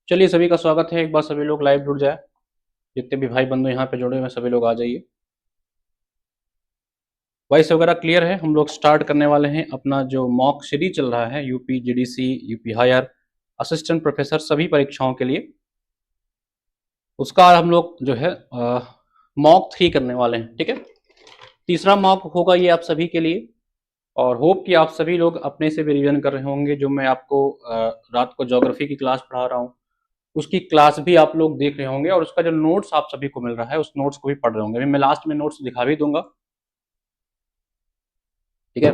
चलिए, सभी का स्वागत है। एक बार सभी लोग लाइव जुड़ जाए। जितने भी भाई बंधु यहाँ पे जुड़े हुए हैं सभी लोग आ जाइए। वॉइस वगैरह क्लियर है। हम लोग स्टार्ट करने वाले हैं अपना जो मॉक सीरीज चल रहा है UP GDC, UP higher, assistant professor सभी परीक्षाओं के लिए। उसका हम लोग जो है मॉक 3 करने वाले हैं। ठीक है, तीसरा मॉक होगा ये आप सभी के लिए। और होप कि आप सभी लोग अपने से भी रिवीजन कर रहे होंगे। जो मैं आपको रात को ज्योग्राफी की क्लास पढ़ा रहा हूँ उसकी क्लास भी आप लोग देख रहे होंगे, और उसका जो नोट्स आप सभी को मिल रहा है उस नोट्स को भी पढ़ रहे होंगे। अभी मैं लास्ट में नोट्स दिखा भी दूंगा। ठीक है,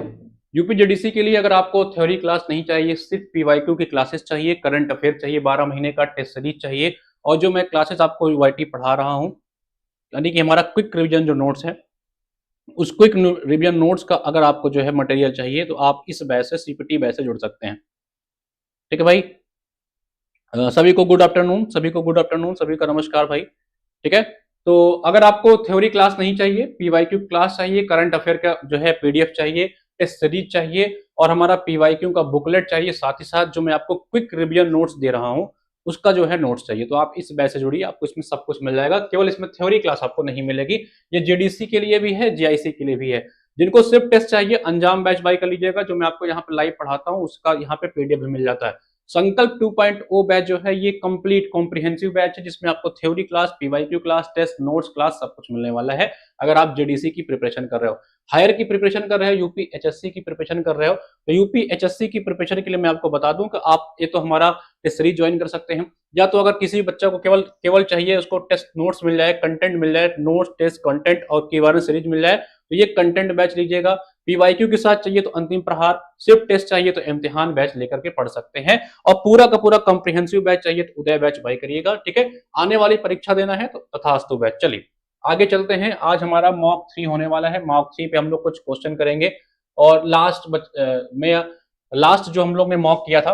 यूपीजीडीसी के लिए अगर आपको थ्योरी क्लास नहीं चाहिए, सिर्फ पीवाईक्यू की क्लासेस चाहिए, करंट अफेयर चाहिए, 12 महीने का टेस्ट सीरीज चाहिए, और जो मैं क्लासेस आपको यूआईटी पढ़ा रहा हूं यानी कि हमारा क्विक रिवीजन जो नोट्स है, उस क्विक रिवीजन नोट्स का अगर आपको जो है मटेरियल चाहिए तो आप इस बैच से, सीपीटी बैच से जुड़ सकते हैं। ठीक है भाई, सभी को गुड आफ्टरनून, सभी को गुड आफ्टरनून, सभी का नमस्कार भाई। ठीक है, तो अगर आपको थ्योरी क्लास नहीं चाहिए, पीवाईक्यू क्लास चाहिए, करंट अफेयर का जो है पीडीएफ चाहिए, टेस्ट सीरीज चाहिए, और हमारा पीवाईक्यू का बुकलेट चाहिए, साथ ही साथ जो मैं आपको क्विक रिवीजन नोट्स दे रहा हूं उसका जो है नोट्स चाहिए, तो आप इस बैच से जुड़िए। आपको इसमें सब कुछ मिल जाएगा। केवल इसमें थ्योरी क्लास आपको नहीं मिलेगी। ये जीडीसी के लिए भी है, जीआईसी के लिए भी है। जिनको सिर्फ टेस्ट चाहिए अंजाम बैच बाय कर लीजिएगा। जो मैं आपको यहाँ पे लाइव पढ़ाता हूँ उसका यहाँ पे पीडीएफ भी मिल जाता है। संकल्प 2.0 बैच जो है ये कंप्लीट कॉम्प्रिहेंसिव बैच है, जिसमें आपको theory class, PYQ class, test notes class सब कुछ मिलने वाला है। अगर आप जेडीसी की प्रिपरेशन कर रहे हो, हायर की प्रिपरेशन कर रहे हो, यूपी एचएससी की प्रिपरेशन कर रहे हो, तो यूपी एचएससी की प्रिपरेशन के लिए मैं आपको बता दूं कि आप ये तो हमारा टेस्ट सीरीज ज्वाइन कर सकते हैं। या तो अगर किसी बच्चा को केवल केवल चाहिए उसको टेस्ट नोट्स मिल जाए, कंटेंट मिल जाए, नोट्स टेस्ट कंटेंट और कीवर्ड सीरीज मिल जाए, तो ये कंटेंट बैच लीजिएगा। पीवाईक्यू के साथ चाहिए तो अंतिम प्रहार, सिर्फ टेस्ट चाहिए तो इम्तिहान बैच लेकर के पढ़ सकते हैं, और पूरा का पूरा कॉम्प्रिहेंसिव बैच चाहिए तो उदय बैच बाय करिएगा। ठीक है, आने वाली परीक्षा देना है तो तथास्तु बैच। चलिए आगे चलते हैं। आज हमारा मॉक 3 होने वाला है। मॉक 3 पे हम लोग कुछ क्वेश्चन करेंगे, और लास्ट जो हम लोग ने मॉक किया था,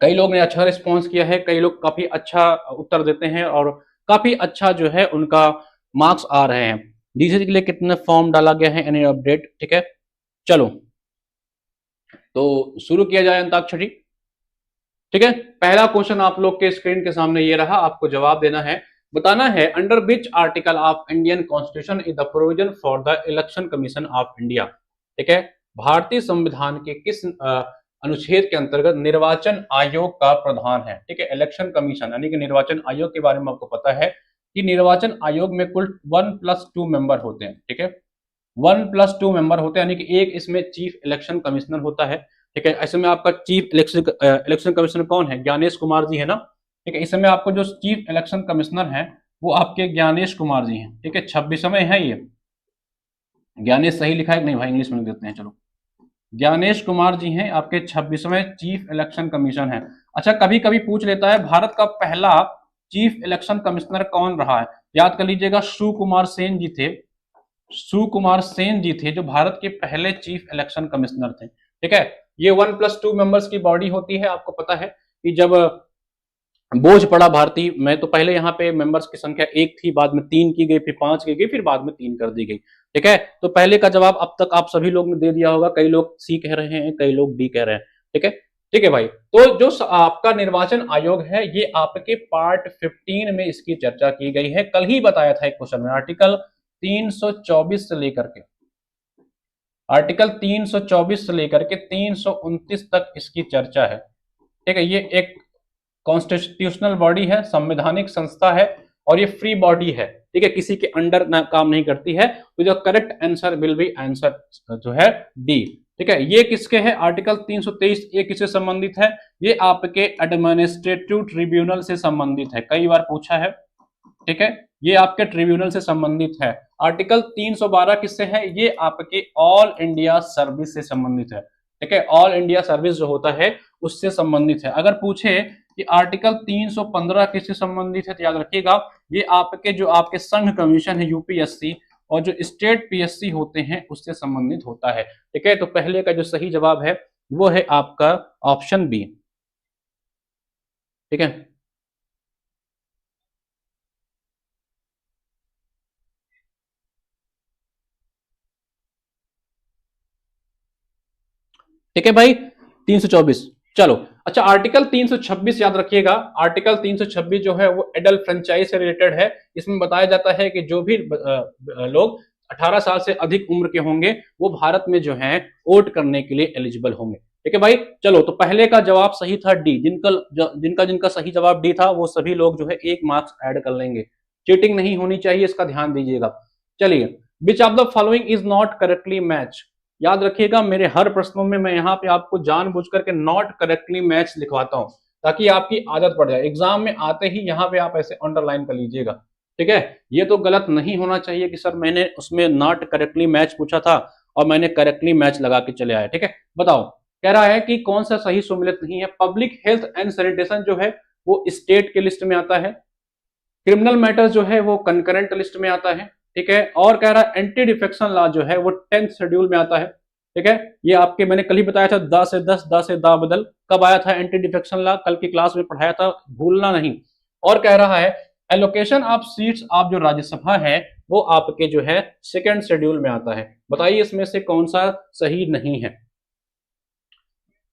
कई लोग ने अच्छा रिस्पॉन्स किया है, कई लोग काफी अच्छा उत्तर देते हैं, और काफी अच्छा जो है उनका मार्क्स आ रहे हैं। डीसी के लिए कितने फॉर्म डाला गया है, एनी अपडेट? ठीक है, चलो तो शुरू किया जाए अंताक्षरी। ठीक है, पहला क्वेश्चन आप लोग के स्क्रीन के सामने ये रहा। आपको जवाब देना है, बताना है under which article of Indian constitution is the provision for the election commission of India. ठीक है, भारतीय संविधान के किस अनुच्छेद के अंतर्गत निर्वाचन आयोग का प्रधान है? ठीक है, इलेक्शन कमीशन यानी कि निर्वाचन आयोग के बारे में आपको पता है कि निर्वाचन आयोग में कुल 1+2 मेंबर होते हैं। ठीक है, 1+2 मेंबर होते हैं, यानी कि एक इसमें चीफ इलेक्शन कमिश्नर होता है। ठीक है, ऐसे में आपका चीफ इलेक्शन कमिश्नर कौन है? ज्ञानेश कुमार जी है ना। ठीक है, इस समय आपको जो चीफ इलेक्शन कमिश्नर है वो आपके ज्ञानेश कुमार जी हैं। ठीक है, 26वें है ये। ज्ञानेश सही लिखा है कि नहीं भाई? इंग्लिश में लिख देते हैं, चलो। ज्ञानेश कुमार जी हैं आपके 26वें चीफ इलेक्शन कमीशन है। अच्छा, कभी कभी पूछ लेता है भारत का पहला चीफ इलेक्शन कमिश्नर कौन रहा है? याद कर लीजिएगा, सुकुमार सेन जी थे। सुकुमार सेन जी थे जो भारत के पहले चीफ इलेक्शन कमिश्नर थे। ठीक है, ये 1+2 मेंबर्स की बॉडी होती है। आपको पता है कि जब बोझ पड़ा भारतीय में तो पहले यहाँ पे मेंबर्स की संख्या 1 थी, बाद में 3 की गई, फिर 5 की गई, फिर बाद में 3 कर दी गई। ठीक है, तो पहले का जवाब अब तक आप सभी लोग ने दे दिया होगा। कई लोग सी कह रहे हैं, कई लोग डी कह रहे हैं। ठीक है, ठीक है भाई। तो जो आपका निर्वाचन आयोग है ये आपके पार्ट 15 में इसकी चर्चा की गई है। कल ही बताया था एक क्वेश्चन में, आर्टिकल 324 से लेकर के, आर्टिकल 324 से लेकर के 329 तक इसकी चर्चा है। ठीक है, ये एक कॉन्स्टिट्यूशनल बॉडी है, संवैधानिक संस्था है, और ये फ्री बॉडी है। ठीक है, किसी के अंडर ना काम नहीं करती है। तो जो correct answer will be answer जो है डी। ठीक है, ये किसके है? आर्टिकल 323 ये किससे संबंधित है? ये आपके एडमिनिस्ट्रेटिव ट्रिब्यूनल से संबंधित है, कई बार पूछा है। ठीक है, ये आपके ट्रिब्यूनल से संबंधित है। आर्टिकल 312 किससे है? ये आपके ऑल इंडिया सर्विस से संबंधित है। ठीक है, ऑल इंडिया सर्विस जो होता है उससे संबंधित है। अगर पूछे कि आर्टिकल 315 किससे संबंधित है तो याद रखिएगा, ये आपके जो आपके संघ कमीशन है यूपीएससी और जो स्टेट पीएससी होते हैं उससे संबंधित होता है। ठीक है, तो पहले का जो सही जवाब है वो है आपका ऑप्शन बी। ठीक है, ठीक है भाई, 324। चलो अच्छा, आर्टिकल 326 याद रखिएगा। आर्टिकल 326 जो है वो एडल्ट फ्रेंचाइज से रिलेटेड है। इसमें बताया जाता है कि जो भी लोग 18 साल से अधिक उम्र के होंगे वो भारत में जो है वोट करने के लिए एलिजिबल होंगे। ठीक है भाई, चलो तो पहले का जवाब सही था डी। जिनका जिनका सही जवाब डी था वो सभी लोग जो है 1 मार्क्स ऐड कर लेंगे। चीटिंग नहीं होनी चाहिए, इसका ध्यान दीजिएगा। चलिए, विच of the following is not correctly match. याद रखिएगा, मेरे हर प्रश्नों में मैं यहाँ पे आपको जानबूझ करके नॉट करेक्टली मैच लिखवाता हूं ताकि आपकी आदत पड़ जाए। एग्जाम में आते ही यहाँ पे आप ऐसे अंडरलाइन कर लीजिएगा। ठीक है, ये तो गलत नहीं होना चाहिए कि सर मैंने उसमें नॉट करेक्टली मैच पूछा था और मैंने करेक्टली मैच लगा के चले आया। ठीक है, बताओ, कह रहा है कि कौन सा सही सम्मिलित नहीं है। पब्लिक हेल्थ एंड सैनिटेशन जो है वो स्टेट के लिस्ट में आता है। क्रिमिनल मैटर्स जो है वो कंकरेंट लिस्ट में आता है। ठीक है, और कह रहा है एंटी डिफेक्शन लॉ जो है वो 10th शेड्यूल में आता है। ठीक है, ये आपके मैंने कल ही बताया था, दा से दस दा से दा बदल। कब आया था एंटी डिफेक्शन लॉ? कल की क्लास में पढ़ाया था, भूलना नहीं। और कह रहा है एलोकेशन ऑफ सीट्स ऑफ जो राज्यसभा है वो आपके जो है 2nd शेड्यूल में आता है। बताइए इसमें से कौन सा सही नहीं है?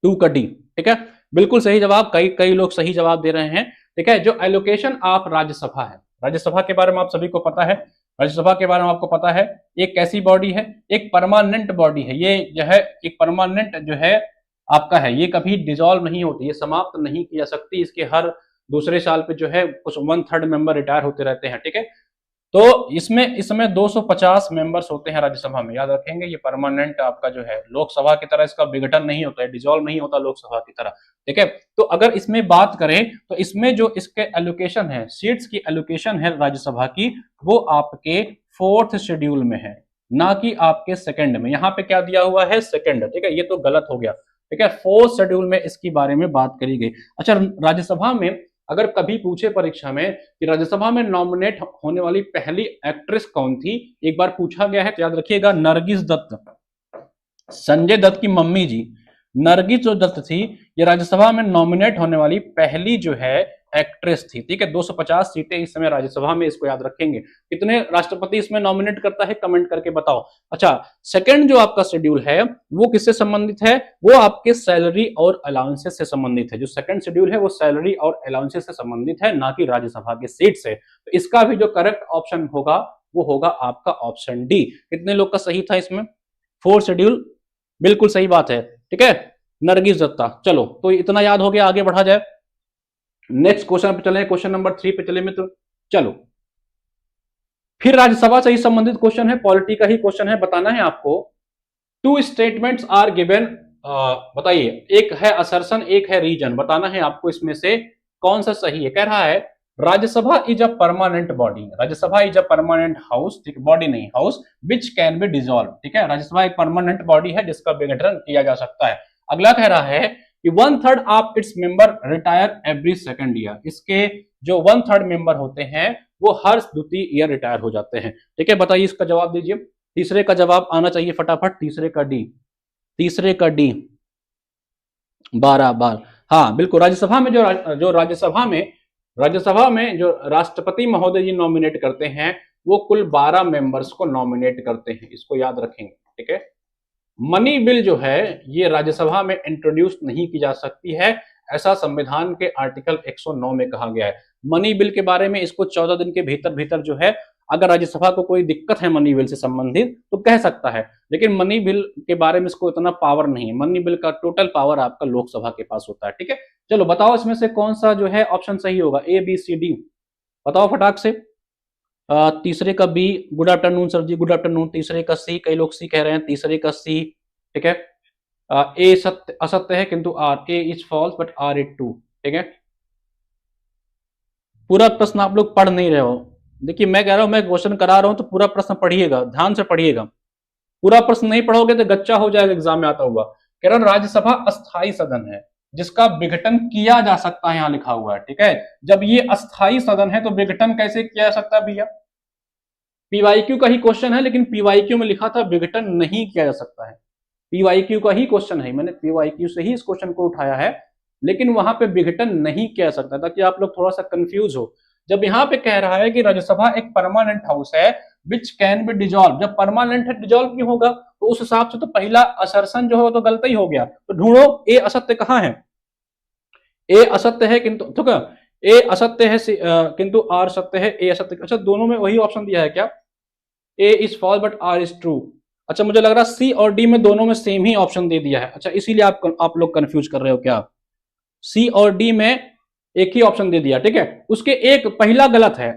2 का डी। ठीक है, बिल्कुल सही जवाब। कई कई लोग सही जवाब दे रहे हैं। ठीक है, जो एलोकेशन ऑफ राज्यसभा है, राज्यसभा के बारे में आप सभी को पता है। राज्यसभा के बारे में आपको पता है एक कैसी बॉडी है? एक परमानेंट बॉडी है। ये जो है एक परमानेंट जो है आपका है, ये कभी डिसॉल्व नहीं होती, ये समाप्त नहीं की जा सकती। इसके हर दूसरे साल पे जो है कुछ 1/3 मेंबर रिटायर होते रहते हैं। ठीक है, तो इसमें 250 मेंबर्स होते हैं राज्यसभा में। याद रखेंगे, ये परमानेंट आपका जो है लोकसभा की तरह इसका विघटन नहीं होता है, डिसॉल्व नहीं होता लोकसभा की तरह। ठीक है, तो अगर इसमें बात करें तो इसमें जो इसके एलोकेशन है, सीट्स की एलोकेशन है राज्यसभा की, वो आपके 4th शेड्यूल में है, ना कि आपके 2nd में। यहाँ पे क्या दिया हुआ है? 2nd। ठीक है, ये तो गलत हो गया। ठीक है, 4th शेड्यूल में इसके बारे में बात करी गई। अच्छा, राज्यसभा में अगर कभी पूछे परीक्षा में कि राज्यसभा में नॉमिनेट होने वाली पहली एक्ट्रेस कौन थी, एक बार पूछा गया है, तो याद रखिएगा नरगिस दत्त, संजय दत्त की मम्मी जी नरगिस जो दत्त थी, ये राज्यसभा में नॉमिनेट होने वाली पहली जो है एक्ट्रेस थी। ठीक है, 250 सीटें इस समय राज्यसभा में, इसको याद रखेंगे। कितने राष्ट्रपति इसमें नॉमिनेट करता है, कमेंट करके बताओ। अच्छा, 2nd जो आपका शेड्यूल है वो किससे संबंधित है? वो आपके सैलरी और अलाउंसेस से संबंधित है। जो 2nd शेड्यूल है वो सैलरी और अलाउंसेस से संबंधित है, ना कि राज्यसभा के सीट से। तो इसका भी जो करेक्ट ऑप्शन होगा वो होगा आपका ऑप्शन डी। कितने लोग का सही था इसमें? 4th शेड्यूल, बिल्कुल सही बात है। ठीक है, नरगिस दत्ता। चलो, तो इतना याद हो गया, आगे बढ़ा जाए। नेक्स्ट क्वेश्चन पे चले, क्वेश्चन नंबर 3 पे चले मित्र। चलो, फिर राज्यसभा से ही संबंधित क्वेश्चन है, पॉलिटी का ही क्वेश्चन है। बताना है आपको, 2 स्टेटमेंट्स आर गिवन। बताइए, एक है असर्शन, एक है रीजन। बताना है आपको इसमें से कौन सा सही है। कह रहा है Rajya Sabha is a permanent body. Rajya Sabha is a permanent house, ठीक, बॉडी नहीं house, which can be dissolve. ठीक है, राज्यसभा एक परमानेंट बॉडी है जिसका विघटन किया जा सकता है। अगला कह रहा है कि 1/3 of its member retire every 2nd year. इसके जो 1/3 मेंबर होते हैं वो हर द्वितीय ईयर रिटायर हो जाते हैं। ठीक है, बताइए इसका जवाब दीजिए। तीसरे का जवाब आना चाहिए फटाफट। तीसरे का डी, तीसरे का डी 12 बार। हाँ बिल्कुल, राज्यसभा में राज्यसभा में जो राष्ट्रपति महोदय जी नॉमिनेट करते हैं वो कुल 12 मेंबर्स को नॉमिनेट करते हैं, इसको याद रखेंगे। ठीक है, मनी बिल जो है ये राज्यसभा में इंट्रोड्यूस नहीं की जा सकती है, ऐसा संविधान के आर्टिकल 109 में कहा गया है। मनी बिल के बारे में इसको 14 दिन के भीतर भीतर जो है, अगर राज्यसभा को कोई दिक्कत है मनी बिल से संबंधित तो कह सकता है, लेकिन मनी बिल के बारे में इसको इतना पावर नहीं है। मनी बिल का टोटल पावर आपका लोकसभा के पास होता है। ठीक है, चलो बताओ इसमें से कौन सा जो है ऑप्शन सही होगा, ए बी सी डी, बताओ फटाक से। तीसरे का बी, गुड आफ्टरनून सर जी, गुड आफ्टरनून। तीसरे का सी, कई लोग सी कह रहे हैं, तीसरे का सी। ठीक है, ए सत्य असत्य है किंतु R, A is false but R is true. ठीक है, पूरा प्रश्न आप लोग पढ़ नहीं रहे हो। देखिए मैं कह रहा हूं, मैं क्वेश्चन करा रहा हूं तो पूरा प्रश्न पढ़िएगा, ध्यान से पढ़िएगा। पूरा प्रश्न नहीं पढ़ोगे तो गच्चा हो जाएगा एग्जाम में आता हुआ। कह रहा हूं राज्यसभा अस्थायी सदन है जिसका विघटन किया जा सकता है, यहां लिखा हुआ है। ठीक है, जब ये अस्थायी सदन है तो विघटन कैसे किया जा सकता है भैया? पीवाईक्यू का ही क्वेश्चन है, लेकिन पीवाईक्यू में लिखा था विघटन नहीं किया जा सकता है। पीवाईक्यू का ही क्वेश्चन है, मैंने पीवाईक्यू से ही इस क्वेश्चन को उठाया है, लेकिन वहां पे विघटन नहीं किया जा सकता, ताकि आप लोग थोड़ा सा कंफ्यूज हो। जब यहाँ पे कह रहा है कि राज्यसभा एक परमानेंट हाउस है विच कैन बी डिजॉल्व, जब परमानेंट है डिजॉल्व क्यों होगा? तो उस हिसाब से तो पहला असर्शन जो है तो गलत ही हो गया। तो ढूंढो ए असत्य कहाँ है। ए असत्य है किंतु, ठीक है, ए असत्य है किंतु आर सत्य है, ए असत्य, अच्छा दोनों में वही ऑप्शन दिया है क्या? A is false but R is true. अच्छा मुझे लग रहा है सी और डी में दोनों में सेम ही ऑप्शन दे दिया है। अच्छा इसीलिए आप लोग कंफ्यूज कर रहे हो क्या? सी और डी में एक ही ऑप्शन दे दिया, ठीक है, उसके एक पहला गलत है,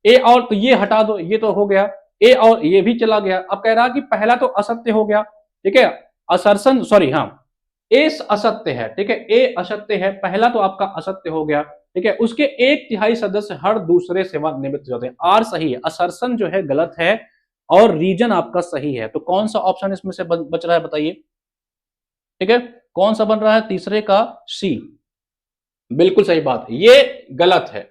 ए और, तो ये हटा दो, ये तो हो गया, ए और ये भी चला गया। अब कह रहा कि पहला तो असत्य हो गया, ठीक है, असर्सन, सॉरी, हाँ, ए असत्य है, ठीक है, ए असत्य है, पहला तो आपका असत्य हो गया, ठीक है, उसके एक तिहाई सदस्य हर दूसरे सेवानिवृत्त जाते हैं, आर सही है, असर्सन जो है गलत है और रीजन आपका सही है। तो कौन सा ऑप्शन इसमें से बच रहा है बताइए? ठीक है, कौन सा बन रहा है? तीसरे का सी, बिल्कुल सही बात है, ये गलत है,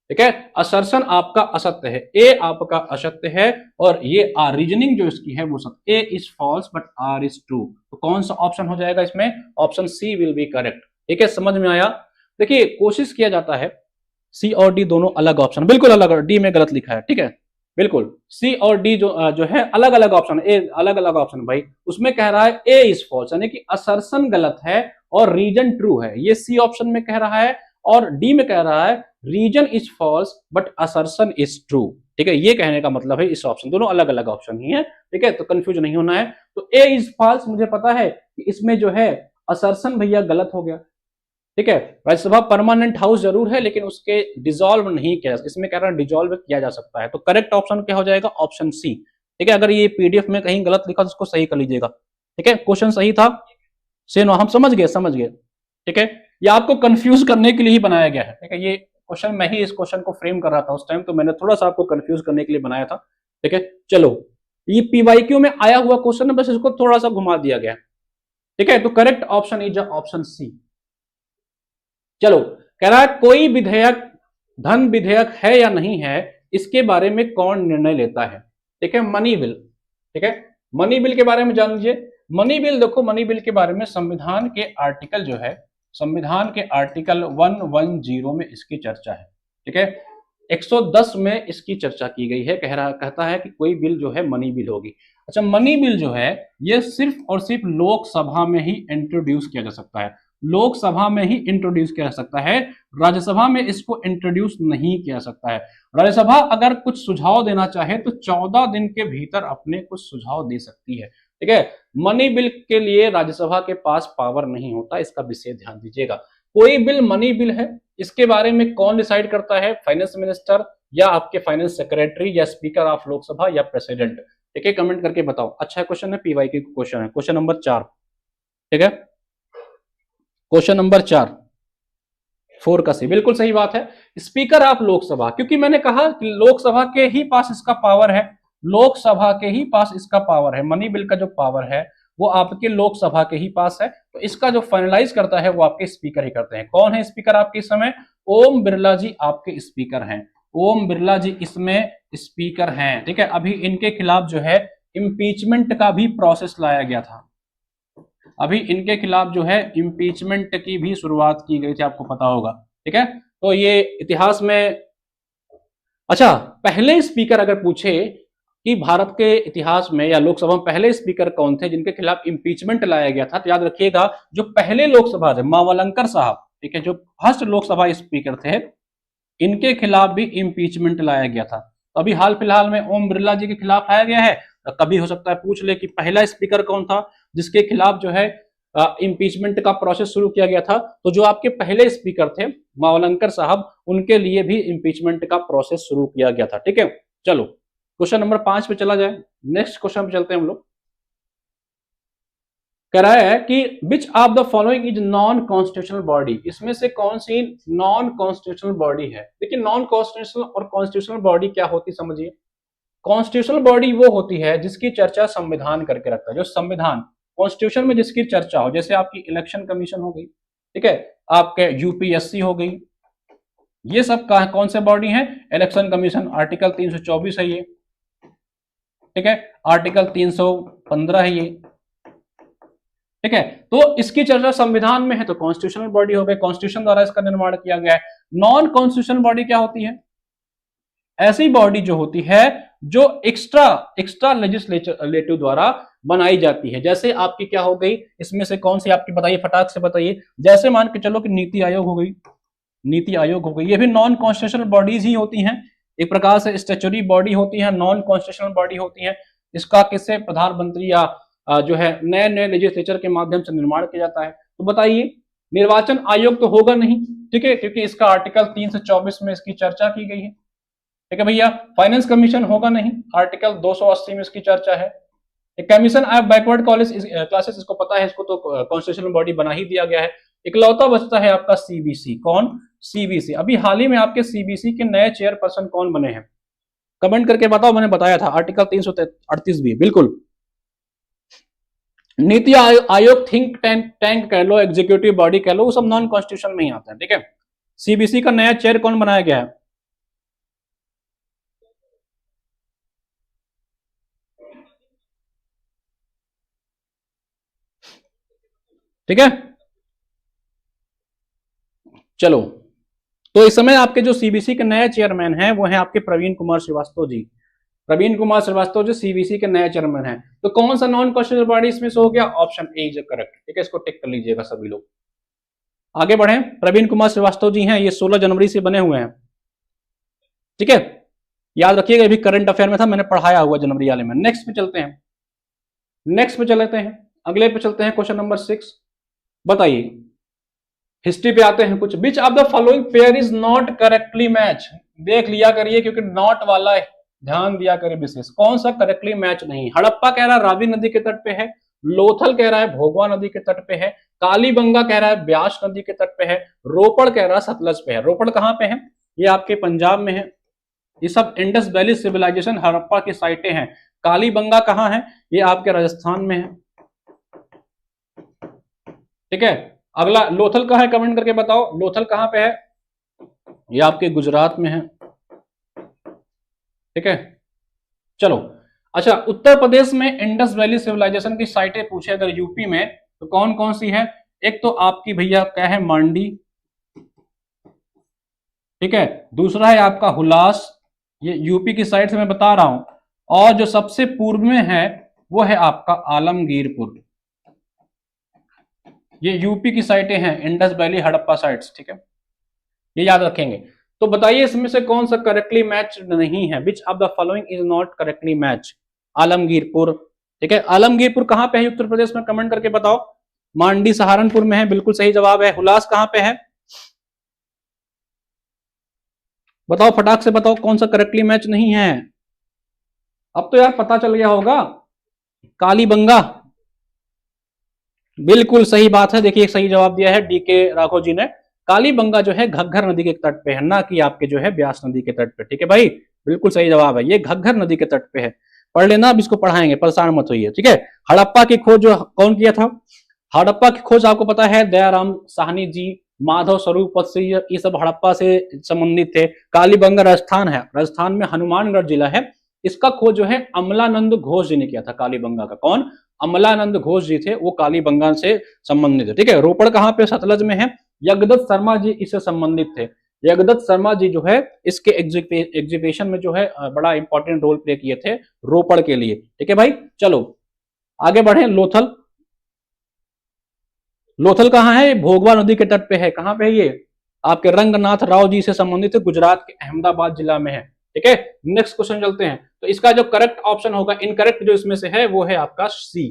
ठीक है, असर्शन आपका असत्य है, ए आपका असत्य है और ये आर, रीजनिंग जो इसकी है वो सत्य, A is false but R is true. तो कौन सा ऑप्शन हो जाएगा इसमें? Option C will be correct. ठीक है, समझ में आया? देखिए कोशिश किया जाता है सी और डी दोनों अलग ऑप्शन, बिल्कुल अलग, डी में गलत लिखा है, ठीक है, बिल्कुल सी और डी जो है अलग अलग ऑप्शन, ए अलग अलग ऑप्शन भाई, उसमें कह रहा है ए इज फॉल्स, यानी कि असर्शन गलत है और रीजन ट्रू है, ये सी ऑप्शन में कह रहा है, और डी में कह रहा है reason is false but assertion is true. ठीक है, ये कहने का मतलब है इस ऑप्शन, दोनों अलग अलग ऑप्शन ही है, ठीक है, तो कंफ्यूज नहीं होना है। तो ए इज फॉल्स मुझे पता है कि इसमें जो है असर्शन भैया गलत हो गया, ठीक है, राज्यसभा परमानेंट हाउस जरूर है लेकिन उसके डिसॉल्व नहीं किया, इसमें कह रहा है डिसॉल्व किया जा सकता है। तो करेक्ट ऑप्शन क्या हो जाएगा? Option C. ठीक है, अगर ये पीडीएफ में कहीं गलत लिखा तो उसको सही कर लीजिएगा। ठीक है, क्वेश्चन सही था, से नो, हम समझ गए, समझ गए। ठीक है, ये आपको कंफ्यूज करने के लिए ही बनाया गया है। ठीक है, ये क्वेश्चन मैं ही इस क्वेश्चन को फ्रेम कर रहा था उस टाइम, तो मैंने थोड़ा सा आपको कंफ्यूज करने के लिए बनाया था। ठीक है, चलो, ये पीवाईक्यू में आया हुआ क्वेश्चन है, बस इसको थोड़ा सा घुमा दिया गया। ठीक है, तो correct option is option C. चलो, कह रहा है कोई विधेयक धन विधेयक है या नहीं है, इसके बारे में कौन निर्णय लेता है? ठीक है, मनी बिल। ठीक है, मनी बिल के बारे में जान लीजिए। मनी बिल, देखो मनी बिल के बारे में संविधान के आर्टिकल जो है, संविधान के आर्टिकल 110 में इसकी चर्चा है। ठीक है, 110 में इसकी चर्चा की गई है, कहता है कि कोई बिल जो है मनी बिल होगी। अच्छा, मनी बिल जो है ये सिर्फ और सिर्फ लोकसभा में ही इंट्रोड्यूस किया जा सकता है, लोकसभा में ही इंट्रोड्यूस किया जा सकता है, राज्यसभा में इसको इंट्रोड्यूस नहीं किया सकता है। राज्यसभा अगर कुछ सुझाव देना चाहे तो 14 दिन के भीतर अपने कुछ सुझाव दे सकती है। ठीक है, मनी बिल के लिए राज्यसभा के पास पावर नहीं होता, इसका विशेष ध्यान दीजिएगा। कोई बिल मनी बिल है, इसके बारे में कौन डिसाइड करता है? फाइनेंस मिनिस्टर या आपके फाइनेंस सेक्रेटरी या स्पीकर ऑफ लोकसभा या प्रेसिडेंट? ठीक है, कमेंट करके बताओ। अच्छा क्वेश्चन है, पीवाईक्यू क्वेश्चन है, क्वेश्चन नंबर 4। ठीक है, क्वेश्चन नंबर 4 का सी, बिल्कुल सही बात है, स्पीकर ऑफ लोकसभा, क्योंकि मैंने कहा कि लोकसभा के ही पास इसका पावर है, लोकसभा के ही पास इसका पावर है, मनी बिल का जो पावर है वो आपके लोकसभा के ही पास है, तो इसका जो फाइनलाइज करता है वो आपके स्पीकर ही करते हैं। कौन है स्पीकर आपके इस समय? ओम बिरला जी आपके स्पीकर हैं, ओम बिरला जी इसमें स्पीकर हैं। ठीक है, अभी इनके खिलाफ जो है इम्पीचमेंट का भी प्रोसेस लाया गया था, अभी इनके खिलाफ जो है इम्पीचमेंट की भी शुरुआत की गई थी, आपको पता होगा। ठीक है, तो ये इतिहास में, अच्छा पहले स्पीकर अगर पूछे कि भारत के इतिहास में या लोकसभा में पहले स्पीकर कौन थे जिनके खिलाफ इम्पीचमेंट लाया गया था, तो याद रखिएगा जो पहले लोकसभा थे मावलंकर साहब, ठीक है, जो फर्स्ट लोकसभा स्पीकर थे, इनके खिलाफ भी इम्पीचमेंट लाया गया था। तो अभी हाल फिलहाल में ओम बिरला जी के खिलाफ आया गया है, तो कभी हो सकता है पूछ ले कि पहला स्पीकर कौन था जिसके खिलाफ जो है इम्पीचमेंट का प्रोसेस शुरू किया गया था। तो जो आपके पहले स्पीकर थे मावलंकर साहब, उनके लिए भी इम्पीचमेंट का प्रोसेस शुरू किया गया था। ठीक है, चलो क्वेश्चन नंबर 5 पे चला जाए, नेक्स्ट क्वेश्चन पे चलते हैं हम लोग। कह रहा है कि विच of the following is non constitutional body, इसमें से कौन सी नॉन कॉन्स्टिट्यूशनल बॉडी है? देखिए नॉन कॉन्स्टिट्यूशनल और कॉन्स्टिट्यूशनल बॉडी क्या होती समझिए। कॉन्स्टिट्यूशनल बॉडी वो होती है जिसकी चर्चा संविधान करके रखता है, जो संविधान कॉन्स्टिट्यूशन में जिसकी चर्चा हो, जैसे आपकी इलेक्शन कमीशन हो गई, ठीक है, आपके यूपीएससी हो गई, ये सब कौन से बॉडी है? इलेक्शन कमीशन, आर्टिकल 324 है ये, ठीक है, आर्टिकल 315 है ये, ठीक है, तो इसकी चर्चा संविधान में है तो कॉन्स्टिट्यूशनल बॉडी हो गई, कॉन्स्टिट्यूशन द्वारा इसका निर्माण किया गया है। नॉन कॉन्स्टिट्यूशनल बॉडी क्या होती है? ऐसी बॉडी जो होती है जो एक्स्ट्रा लेजिस्लेटिव द्वारा बनाई जाती है। जैसे आपकी क्या हो गई, इसमें से कौन सी आपकी बताइए, फटाक से बताइए। जैसे मान के चलो कि नीति आयोग हो गई, नीति आयोग हो गई, ये भी नॉन कॉन्स्टिट्यूशनल बॉडीज ही होती हैं, एक प्रकार से स्टैच्यूटरी बॉडी होती है, नॉन कॉन्स्टिट्यूशनल बॉडी होती है। इसका किससे, प्रधानमंत्री या जो है नए नए लेजिस्लेचर के माध्यम से निर्माण किया जाता है। तो बताइए, निर्वाचन आयोग तो होगा नहीं, ठीक है, क्योंकि इसका आर्टिकल 3 से 24 में इसकी चर्चा की गई है, ठीक है भैया। फाइनेंस कमीशन होगा नहीं, आर्टिकल 280 में इसकी चर्चा है। कमीशन ऑफ बैकवर्ड क्लासेस, इसको पता है, इसको तो कॉन्स्टिट्यूशनल बॉडी बना ही दिया गया है। इकलौता बचता है आपका सीबीसी, कौन, सीबीसी। अभी हाल ही में आपके सीबीसी के नए चेयरपर्सन कौन बने हैं, कमेंट करके बताओ। मैंने बताया था आर्टिकल 338 भी, बिल्कुल। नीति आयोग थिंक टैंक कह लो, एग्जीक्यूटिव बॉडी कह लो, वो सब नॉन कॉन्स्टिट्यूशन में ही आते हैं, ठीक है। सीबीसी का नया चेयर कौन बनाया गया है, ठीक है। चलो, तो इस समय आपके जो सीबीसी के नए चेयरमैन हैं वो हैं आपके प्रवीण कुमार श्रीवास्तव जी। प्रवीण कुमार श्रीवास्तव जो सीबीसी के नए चेयरमैन हैं। तो कौन सा नॉन कॉन्स्टिट्यूशनल बॉडी इसमें से हो गया, ऑप्शन ए इज करेक्ट, ठीक है। इसको टिक कर लीजिएगा सभी लोग। आगे बढ़े, प्रवीण कुमार श्रीवास्तव जी हैं, ये 16 जनवरी से बने हुए हैं, ठीक है। याद रखिएगा, ये भी करंट अफेयर में था, मैंने पढ़ाया हुआ जनवरी वाले में। नेक्स्ट पे चलते हैं, नेक्स्ट पे चलते हैं, अगले पे चलते हैं। क्वेश्चन नंबर 6 बताइए, हिस्ट्री पे आते हैं कुछ। विच of the following pair is not correctly match, देख लिया करिए क्योंकि नॉट वाला है, ध्यान दिया करिए विशेष। कौन सा करेक्टली मैच नहीं, हड़प्पा कह रहा है रावी नदी के तट पे है, लोथल कह रहा है भोगवा नदी के तट पे है, कालीबंगा कह रहा है ब्यास नदी के तट पे है, रोपड़ कह रहा है सतलज पे है। रोपड़ कहां पे है, ये आपके पंजाब में है। ये सब इंडस वैली सिविलाइजेशन हड़प्पा की साइटें हैं। कालीबंगा कहां है, ये आपके राजस्थान में है, ठीक है। अगला लोथल कहां है, कमेंट करके बताओ, लोथल कहां पे है, ये आपके गुजरात में है, ठीक है। चलो, अच्छा, उत्तर प्रदेश में इंडस वैली सिविलाइजेशन की साइटें पूछे अगर यूपी में, तो कौन कौन सी है। एक तो आपकी भैया क्या है, मांडी, ठीक है। दूसरा है आपका हुलास, ये यूपी की साइड से मैं बता रहा हूं। और जो सबसे पूर्व में है वो है आपका आलमगीरपुर, ये यूपी की साइटें हैं, इंडस वैली हड़प्पा साइट्स, ठीक है, ये याद रखेंगे। तो बताइए इसमें से कौन सा करेक्टली मैच नहीं है, विच of the following is not correctly match. Alamgirpur, ठीक है। आलमगीरपुर कहां पे है उत्तर प्रदेश में, कमेंट करके बताओ। मांडी सहारनपुर में है, बिल्कुल सही जवाब है। हुलास कहां पे है, बताओ फटाक से बताओ, कौन सा करेक्टली मैच नहीं है। अब तो यार पता चल गया होगा, कालीबंगा, बिल्कुल सही बात है। देखिए सही जवाब दिया है डीके राघव जी ने। कालीबंगा जो है घग्घर नदी के तट पे है, ना कि आपके जो है ब्यास नदी के तट पे, ठीक है भाई, बिल्कुल सही जवाब है, ये घग्घर नदी के तट पे है। पढ़ लेना, अब इसको पढ़ाएंगे, परेशान मत होइए, ठीक है। हड़प्पा की खोज जो कौन किया था, हड़प्पा की खोज आपको पता है दयाराम साहनी जी, माधव स्वरूप पत्सी, ये सब हड़प्पा से संबंधित थे। कालीबंगा राजस्थान है, राजस्थान में हनुमानगढ़ जिला है, इसका खोज जो है अमलानंद घोष जी ने किया था। कालीबंगा का कौन, अमलानंद घोष जी थे, वो कालीबंगा से संबंधित है, ठीक है। रोपड़ कहां पे, सतलज में है, यज्ञदत्त शर्मा जी इससे संबंधित थे। यज्ञदत्त शर्मा जी जो है इसके एग्जीबिशन में जो है बड़ा इंपॉर्टेंट रोल प्ले किए थे रोपड़ के लिए, ठीक है भाई। चलो आगे बढ़े, लोथल, लोथल कहां है, भोगवा नदी के तट पे है, कहां पे है ये, आपके रंगनाथ राव जी से संबंधित है, गुजरात के अहमदाबाद जिला में है, ठीक है। नेक्स्ट क्वेश्चन चलते हैं। तो इसका जो करेक्ट ऑप्शन होगा, इनकरेक्ट जो इसमें से है वो है आपका सी,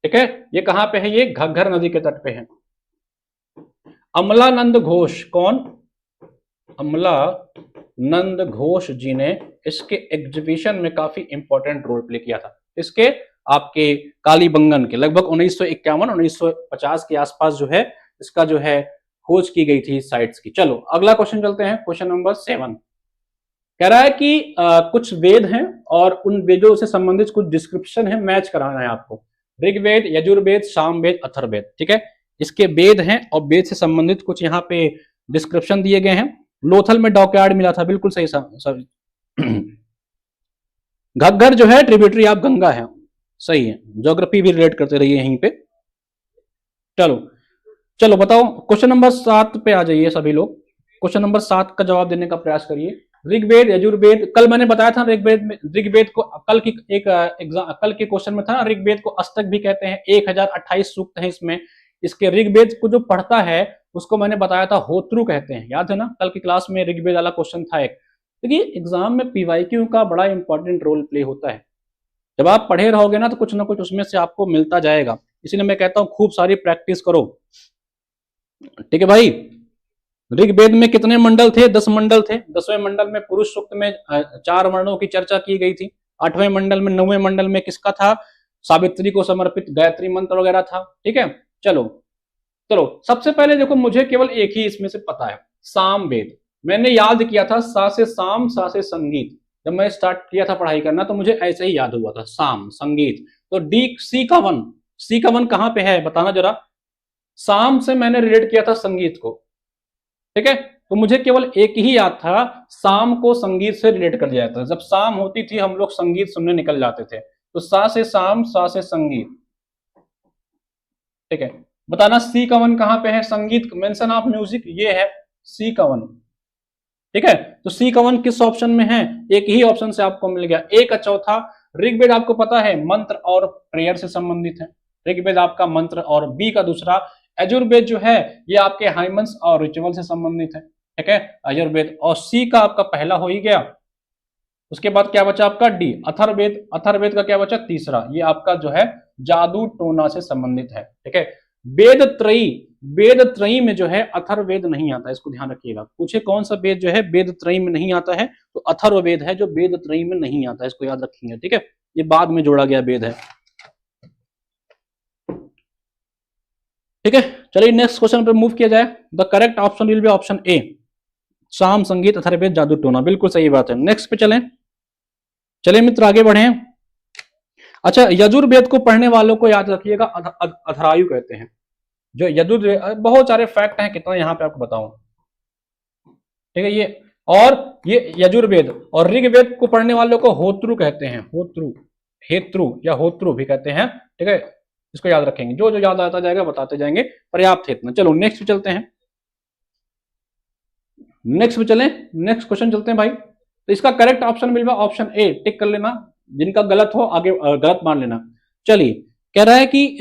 ठीक है। ये कहां पे है, ये घग्घर नदी के तट पे है। अमलानंद घोष, कौन, अमलानंद घोष जी ने इसके एग्जीबिशन में काफी इंपॉर्टेंट रोल प्ले किया था। इसके आपके कालीबंगन के लगभग 1951-1950 के आसपास जो है इसका जो है खोज की गई थी साइट्स की। चलो अगला क्वेश्चन चलते हैं, क्वेश्चन नंबर 7 कह रहा है कि कुछ वेद हैं और उन वेदों से संबंधित कुछ डिस्क्रिप्शन है, मैच कराना है आपको। ऋग्वेद, यजुर्वेद, सामवेद, अथर्ववेद, ठीक है। इसके वेद हैं और वेद से संबंधित कुछ यहाँ पे डिस्क्रिप्शन दिए गए हैं। लोथल में डॉकयार्ड मिला था, बिल्कुल सही सर। घग्घर जो है ट्रिब्यूटरी ऑफ गंगा है, सही है। ज्योग्राफी भी रिलेट करते रहिए यहीं पे। चलो चलो बताओ, क्वेश्चन नंबर 7 पे आ जाइए सभी लोग। क्वेश्चन नंबर 7 का जवाब देने का प्रयास करिए। ऋग्वेद, यजुर्वेद, कल मैंने बताया था ऋग्वेद को कल के क्वेश्चन में था ना, ऋग्वेद को अष्टक भी कहते हैं, 1028 सूक्त हैं इसमें। इसके ऋग्वेद को जो पढ़ता है उसको मैंने बताया था होत्रु कहते हैं, याद है ना, कल की क्लास में ऋग्वेद वाला क्वेश्चन था एक। देखिए एग्जाम में पीवाईक्यू का बड़ा इंपॉर्टेंट रोल प्ले होता है। जब आप पढ़े रहोगे ना तो कुछ ना कुछ उसमें से आपको मिलता जाएगा, इसलिए मैं कहता हूं खूब सारी प्रैक्टिस करो। ठीक है भाई। ऋग्वेद में कितने मंडल थे? 10 मंडल थे। 10वें मंडल में पुरुष सूक्त में 4 वर्णों की चर्चा की गई थी। 8वें मंडल में 9वें मंडल में किसका था? सावित्री को समर्पित गायत्री मंत्र वगैरह था। ठीक है, चलो चलो सबसे पहले देखो, मुझे केवल एक ही इसमें से पता है, साम वेद। मैंने याद किया था सा से साम, सा से संगीत। जब मैं स्टार्ट किया था पढ़ाई करना तो मुझे ऐसे ही याद हुआ था, साम संगीत। तो डी सी का वन कहां पे है बताना जरा। साम से मैंने रिलेट किया था संगीत को। ठीक है, तो मुझे केवल एक ही याद था, शाम को संगीत से रिलेट कर दिया था। जब शाम होती थी हम लोग संगीत सुनने निकल जाते थे, तो सा से शाम, सा से संगीत। ठीक है, बताना सी का वन कहां पे है? संगीत, मेंशन ऑफ म्यूजिक, ये है सी का वन। ठीक है, तो सी का वन किस ऑप्शन में है? एक ही ऑप्शन से आपको मिल गया। ए का चौथा, ऋग्वेद आपको पता है मंत्र और प्रेयर से संबंधित है, ऋग्वेद आपका मंत्र, और बी का दूसरा यजुर्वेद जो है ये आपके हाइमन्स और रिचुअल से संबंधित है। ठीक है, यजुर्वेद। और सी का आपका पहला हो ही गया। उसके बाद क्या बचा आपका? डी अथर्ववेद। अथर्ववेद का क्या बचा? तीसरा, ये आपका जो है जादू टोना से संबंधित है। ठीक है, वेद त्रयी में जो है अथर्ववेद नहीं आता, इसको ध्यान रखिएगा। पूछे कौन सा वेद जो है वेद त्रयी में नहीं आता है, तो अथर्ववेद है जो वेद त्रयी में नहीं आता है, इसको याद रखेंगे। ठीक है, ये बाद में जोड़ा गया वेद है। ठीक है, चलिए नेक्स्ट क्वेश्चन पर मूव किया जाए। The correct option will be option A, शाम संगीत अथर्ववेद जादू टोना। बिल्कुल सही बात है। नेक्स्ट पे चले मित्र, आगे बढ़े। अच्छा, यजुर्वेद को पढ़ने वालों को याद रखिएगा अधरायु कहते हैं। जो यजुर्वेद, बहुत सारे फैक्ट हैं, कितना यहाँ पे आपको बताऊं। ठीक है, ये यजुर्वेद और ऋग्वेद को पढ़ने वालों को होत्रु कहते हैं, हेत्रु या होत्रु भी कहते हैं। ठीक है, इसको याद रखेंगे, जो जो याद आता जाएगा बताते जाएंगे, पर्याप्त है इतना। चलो नेक्स्ट पे चलते हैं, नेक्स्ट क्वेश्चन चलते हैं भाई। तो इसका करेक्ट ऑप्शन मिल रहा ऑप्शन ए, टिक कर लेना, जिनका गलत हो आगे गलत मान लेना। चलिए, कह रहा है कि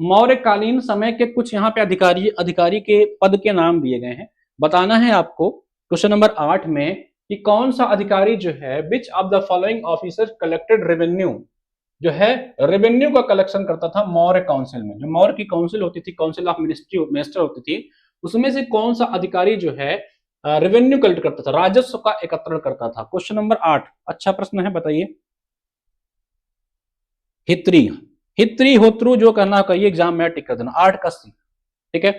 मौर्यकालीन समय के कुछ यहाँ पे अधिकारी के पद के नाम दिए गए हैं। बताना है आपको क्वेश्चन नंबर 8 में कि कौन सा अधिकारी जो है विच of the following officer collected revenue, जो है रेवेन्यू का कलेक्शन करता था मौर्य काउंसिल में। जो मौर्य की काउंसिल होती थी, काउंसिल ऑफ मिनिस्टर होती थी, उसमें से कौन सा अधिकारी जो है रेवेन्यू कलेक्ट करता था, राजस्व का एकत्रण करता था। क्वेश्चन नंबर 8, अच्छा प्रश्न है, बताइए। हित्री होत्रु जो करना है, ये एग्जाम में टिक कर देना, 8 का सी। ठीक है,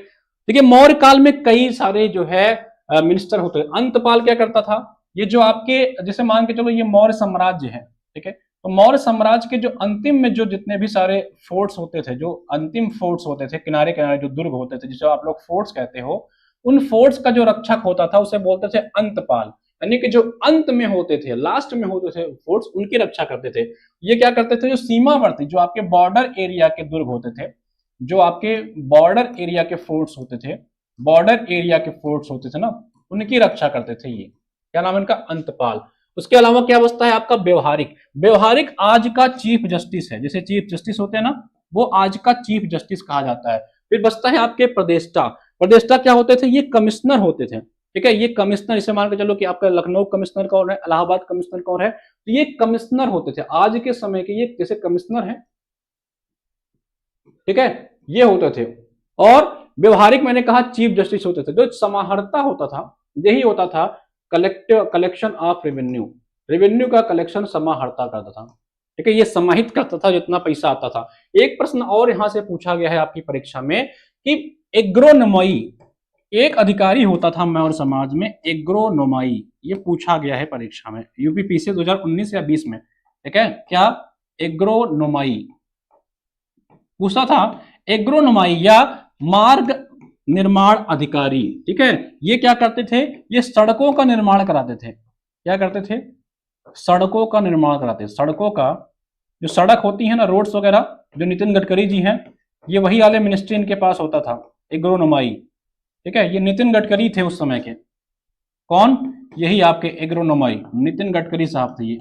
देखिए मौर्य काल में कई सारे जो है मिनिस्टर होते हैं। अंतपाल क्या करता था, ये जो आपके जैसे मान के चलो ये मौर्य साम्राज्य है। ठीक है, तो मौर्य साम्राज्य के जो अंतिम में जो जितने भी सारे फोर्ट्स होते थे, जो अंतिम फोर्ट्स होते थे, किनारे किनारे जो दुर्ग होते थे, जिसे आप लोग फोर्ट्स कहते हो, उन फोर्ट्स का जो रक्षक होता था उसे बोलते थे अंतपाल। यानी कि जो अंत में होते थे, लास्ट में होते थे फोर्ट्स, उनकी रक्षा करते थे। ये क्या करते थे, जो सीमावर्ती, जो आपके बॉर्डर एरिया के दुर्ग होते थे, जो आपके बॉर्डर एरिया के फोर्ट्स होते थे, बॉर्डर एरिया के फोर्ट्स होते थे ना, उनकी रक्षा करते थे। ये क्या नाम है इनका? अंतपाल। उसके अलावा क्या बचता है आपका? व्यवहारिक आज का चीफ जस्टिस है। जैसे चीफ जस्टिस होते हैं ना, वो आज का चीफ जस्टिस कहा जाता है। फिर बचता है आपके प्रदेष्टा क्या होते थे? ये कमिश्नर होते थे। ठीक है, ये कमिश्नर, इसे मान के चलो कि आपका लखनऊ कमिश्नर कौन है, इलाहाबाद कमिश्नर कौन है, तो ये कमिश्नर होते थे आज के समय के, ये जैसे कमिश्नर है। ठीक है, ये होते थे। और व्यवहारिक मैंने कहा चीफ जस्टिस होते थे। जो समाहर्ता होता था, यही होता था कलेक्शन ऑफ रेवेन्यू का कलेक्शन समाहर्ता करता था। ठीक है, ये समाहित करता था जितना पैसा आता था। एक प्रश्न और यहां से पूछा गया है आपकी परीक्षा में कि एग्रोनोमाई, एक अधिकारी होता था मौर्य समाज में, एग्रोनोमाई, ये पूछा गया है परीक्षा में यूपीपीसी 2019 या 20 में। ठीक है, क्या एग्रोनोमाई पूछा था? एग्रोनोमाई या मार्ग निर्माण अधिकारी। ठीक है, ये क्या करते थे? ये सड़कों का निर्माण कराते थे। क्या करते थे? सड़कों का निर्माण कराते। सड़कों का, जो सड़क होती है ना, रोड्स वगैरह, जो नितिन गडकरी जी हैं, ये वही वाले मिनिस्ट्री इनके पास होता था, एग्रोनोमाई। ठीक है, ये नितिन गडकरी थे उस समय के। कौन? यही आपके एग्रोनोमाई, नितिन गडकरी साहब थे ये।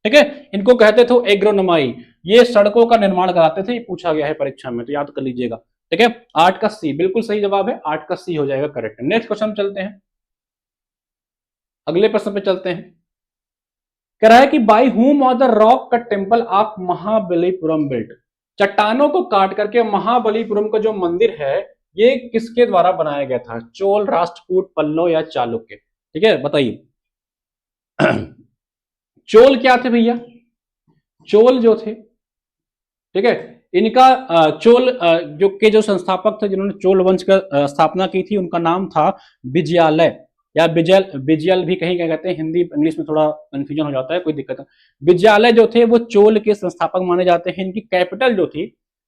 ठीक है, इनको कहते थे एग्रोनोमाई। ये सड़कों का निर्माण कराते थे, ये पूछा गया है परीक्षा में, तो याद कर लीजिएगा। ठीक है, 8 का सी बिल्कुल सही जवाब है, 8 का सी हो जाएगा करेक्ट। नेक्स्ट क्वेश्चन चलते हैं, अगले प्रश्न पे चलते हैं। कह रहा है कि बाई हुम of the rock cut temple of Mahabalipuram built. चट्टानों को काट करके महाबलीपुरम का जो मंदिर है ये किसके द्वारा बनाया गया था? चोल, राष्ट्रकूट, पल्लव या चालुक्य? ठीक है, बताइए। चोल क्या थे भैया? चोल जो थे, ठीक है, इनका चोल जो संस्थापक थे जिन्होंने चोल वंश का स्थापना की थी, उनका नाम था विजयालय या विजयल भी कहीं क्या कहते हैं, हिंदी इंग्लिश में थोड़ा कंफ्यूजन हो जाता है, कोई दिक्कत नहीं। विजयालय जो थे वो चोल के संस्थापक माने जाते हैं। इनकी कैपिटल जो थी,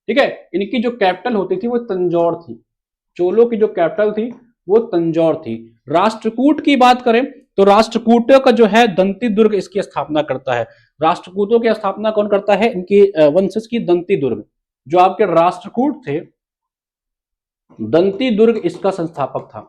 ठीक है, इनकी जो कैपिटल होती थी वो तंजौर थी। चोलों की जो कैपिटल थी वो तंजौर थी। राष्ट्रकूट की बात करें तो राष्ट्रकूटों का जो है दंती दुर्ग इसकी स्थापना करता है। राष्ट्रकूटों की स्थापना कौन करता है? इनकी वंशज की दंती दुर्ग, जो आपके राष्ट्रकूट थे, दंती दुर्ग इसका संस्थापक था।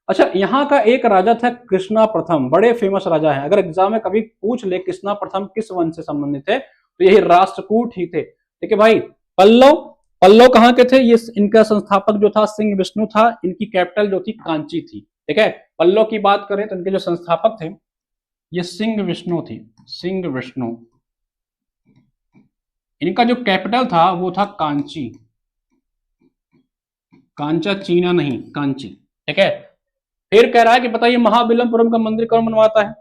अच्छा, यहां का एक राजा था कृष्णा प्रथम, बड़े फेमस राजा हैं। अगर एग्जाम में कभी पूछ ले कृष्णा प्रथम किस वंश से संबंधित है, तो यही राष्ट्रकूट ही थे। ठीक है भाई। पल्लव कहां के थे? ये इनका संस्थापक जो था सिंह विष्णु था। इनकी कैपिटल जो थी कांची थी। ठीक है, पल्लव की बात करें तो इनके जो संस्थापक थे ये सिंह विष्णु थी, सिंह विष्णु। इनका जो कैपिटल था वो था कांची, कांचा चीना नहीं, कांची। ठीक है, फिर कह रहा है कि बताइए महाबलीपुरम का मंदिर कौन बनवाता है?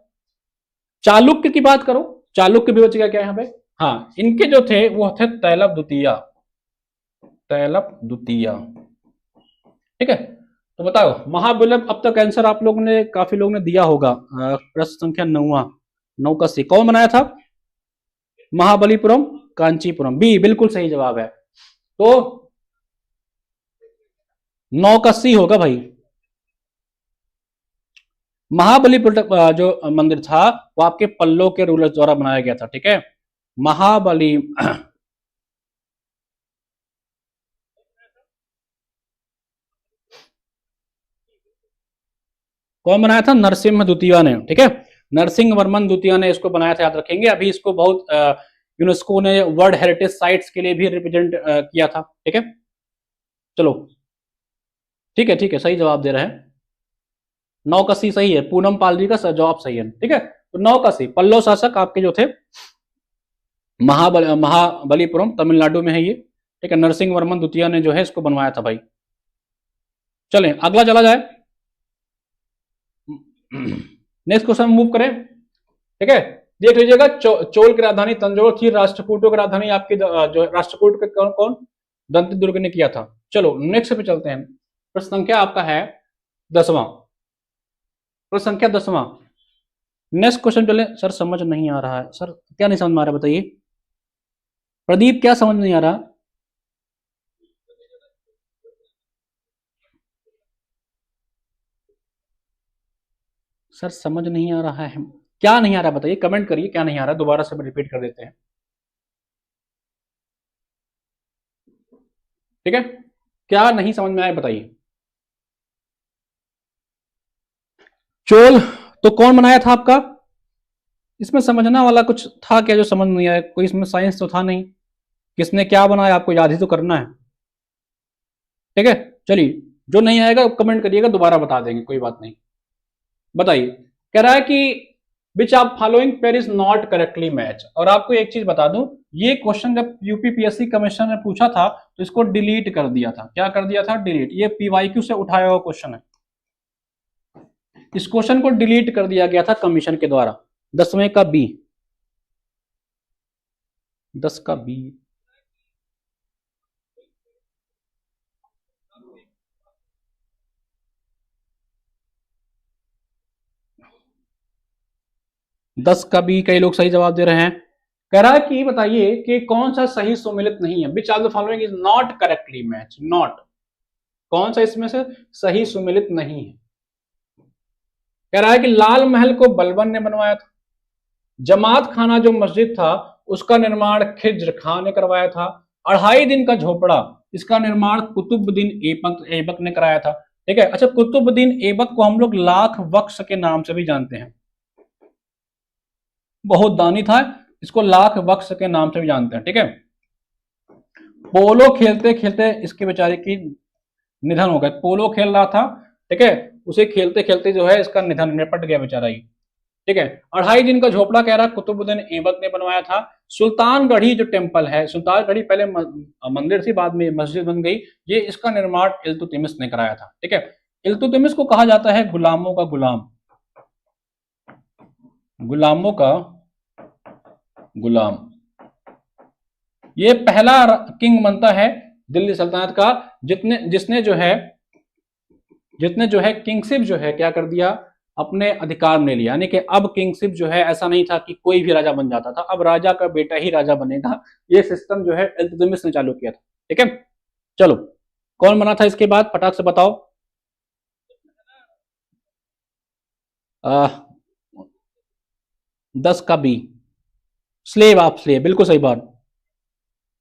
चालुक्य की बात करो, चालुक्य भी बच गया क्या यहाँ पे? हाँ, इनके जो थे वो थे तैलप द्वितीय, तैलप द्वितीय। ठीक है, तो बताओ महाबलीपुरम, अब तक आंसर आप लोगों ने, काफी लोगों ने दिया होगा। प्रश्न संख्या 9 का सी कौन बनाया था? महाबलीपुरम, कांचीपुरम, बी बिल्कुल सही जवाब है। तो 9 का सी होगा भाई। महाबलीपुरम जो मंदिर था वो आपके पल्लव के रूलर द्वारा बनाया गया था। ठीक है, महाबली कौन बनाया था? नरसिंह द्वितीय ने। ठीक है, नरसिंह वर्मन द्वितीय ने इसको बनाया था, याद रखेंगे। अभी इसको बहुत यूनेस्को ने वर्ल्ड हेरिटेज साइट्स के लिए भी रिप्रेजेंट किया था। ठीक है, चलो ठीक है, ठीक है, सही जवाब दे रहे हैं। 9 का सी सही है, पूनम पाल जी का जवाब सही है। ठीक है, तो 9 का सी। पल्लव शासक आपके जो थे महाबलीपुरम तमिलनाडु में है ये। ठीक है, नरसिंह वर्मन द्वितीय ने जो है इसको बनवाया था भाई। चलें अगला चला जाए, नेक्स्ट क्वेश्चन मूव करें। ठीक है, देख लीजिएगा, चोल की राजधानी तंजौर थी, राष्ट्रकूटों की राजधानी आपकी जो राष्ट्रकूट के कौन? दंती दुर्ग ने किया था। चलो नेक्स्ट पे चलते हैं। प्रश्न संख्या आपका है 10वां, प्रश्न संख्या 10वां। नेक्स्ट क्वेश्चन चले। सर समझ नहीं आ रहा है, सर क्या नहीं समझ में आ रहा है बताइए। प्रदीप क्या समझ नहीं आ रहा? सर समझ नहीं आ रहा है, क्या नहीं आ रहा बताइए, कमेंट करिए क्या नहीं आ रहा, दोबारा से रिपीट कर देते हैं। ठीक है, क्या नहीं समझ में आया बताइए। चोल तो कौन बनाया था आपका? इसमें समझना वाला कुछ था क्या जो समझ नहीं आया? कोई इसमें साइंस तो था नहीं, किसने क्या बनाया आपको याद ही तो करना है। ठीक है, चलिए जो नहीं आएगा कमेंट करिएगा, दोबारा बता देंगे, कोई बात नहीं। बताइए, कह रहा है कि विच of following pair is not correctly match. और आपको एक चीज बता दूं, ये क्वेश्चन जब यूपीपीएससी कमीशन ने पूछा था तो इसको डिलीट कर दिया था। क्या कर दिया था? डिलीट। ये पीवाईक्यू से उठाया हुआ क्वेश्चन है, इस क्वेश्चन को डिलीट कर दिया गया था कमीशन के द्वारा। 10वें का बी, 10 का बी। दस का बी कई लोग सही जवाब दे रहे हैं। कह रहा है कि बताइए कि कौन सा सही सुमेलित नहीं है। विच of the following is not correctly match. Not, कौन सा इसमें से सही सुमेलित नहीं है? कह रहा है कि लाल महल को बलबन ने बनवाया था, जमात खाना जो मस्जिद था उसका निर्माण खिज्र खां ने करवाया था, 2.5 दिन का झोपड़ा इसका निर्माण कुतुबुद्दीन ऐबक ने कराया था। ठीक है। अच्छा, कुतुबुद्दीन ऐबक को हम लोग लाख बख्श के नाम से भी जानते हैं, बहुत दानी था, इसको लाख बख्श के नाम से भी जानते हैं। ठीक है। पोलो खेलते खेलते इसके बेचारे की निधन हो गया, पोलो खेल रहा था। ठीक है। उसे खेलते खेलते जो है इसका निधन, निपट गया बेचारा ही। ठीक है। 2.5 दिन का झोपड़ा कह रहा कुतुबुद्दीन ऐबक ने बनवाया था। सुल्तानगढ़ी जो टेम्पल है, सुल्तानगढ़ी पहले मंदिर थी, बाद में मस्जिद बन गई, ये इसका निर्माण इल्तुतमिश ने कराया था। ठीक है। इल्तुतमिश को कहा जाता है गुलामों का गुलाम, गुलामों का गुलाम। ये पहला किंग बनता है दिल्ली सल्तनत का जिसने जो है किंगशिप जो है क्या कर दिया, अपने अधिकार में लिया। यानी कि अब किंगशिप जो है ऐसा नहीं था कि कोई भी राजा बन जाता था, अब राजा का बेटा ही राजा बनेगा, ये सिस्टम जो है इल्तुतमिश ने चालू किया था। ठीक है। चलो, कौन बना था इसके बाद, फटाक से बताओ। 10 का बी, स्लेव ऑफ स्लेव, बिल्कुल सही बात।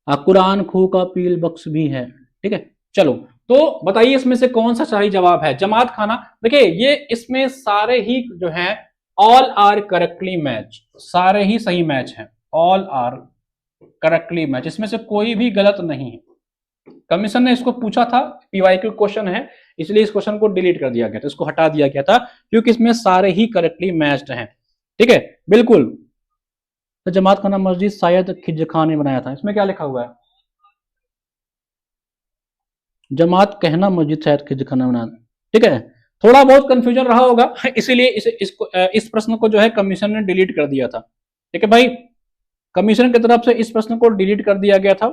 कुरान खू का पील बख्श भी है। ठीक है। चलो, तो बताइए इसमें से कौन सा सही जवाब है। जमात खाना, देखिए ये इसमें सारे ही जो है ऑल आर करेक्टली मैच, सारे ही सही मैच हैं, ऑल आर करेक्टली मैच, इसमें से कोई भी गलत नहीं है। कमीशन ने इसको पूछा था, पीवाईक्यू क्वेश्चन है, इसलिए इस क्वेश्चन को डिलीट कर दिया गया था, इसको हटा दिया गया था, क्योंकि इसमें सारे ही करेक्टली मैच्ड हैं। ठीक है, बिल्कुल। तो जमात खाना मस्जिद शायद खिज खान ने बनाया था, इसमें क्या लिखा हुआ है, जमात कहना मस्जिद शायद खिज खान ने बनाया। ठीक है, थोड़ा बहुत कंफ्यूजन रहा होगा, इसीलिए इस प्रश्न को जो है कमीशन ने डिलीट कर दिया था। ठीक है भाई, कमीशन की तरफ से इस प्रश्न को डिलीट कर दिया गया था।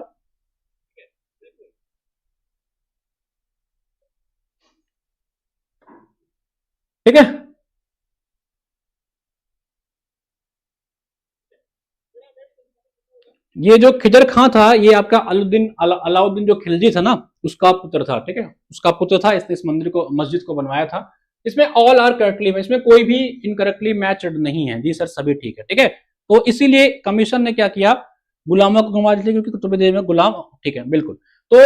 ठीक है, ये जो खिजर खां था, ये आपका अलाउद्दीन जो खिलजी था ना, उसका पुत्र था। ठीक है, उसका पुत्र था, इसने इस मंदिर को, मस्जिद को बनवाया था। इसमें ऑल आर करेक्टली, इसमें कोई भी इनकरेक्टली मैच्ड नहीं है जी सर, सभी ठीक है। ठीक है, तो इसीलिए कमीशन ने क्या किया, गुलामों को घुमा दिया, क्योंकि कुतुबुद्दीन में गुलाम। ठीक है, बिल्कुल। तो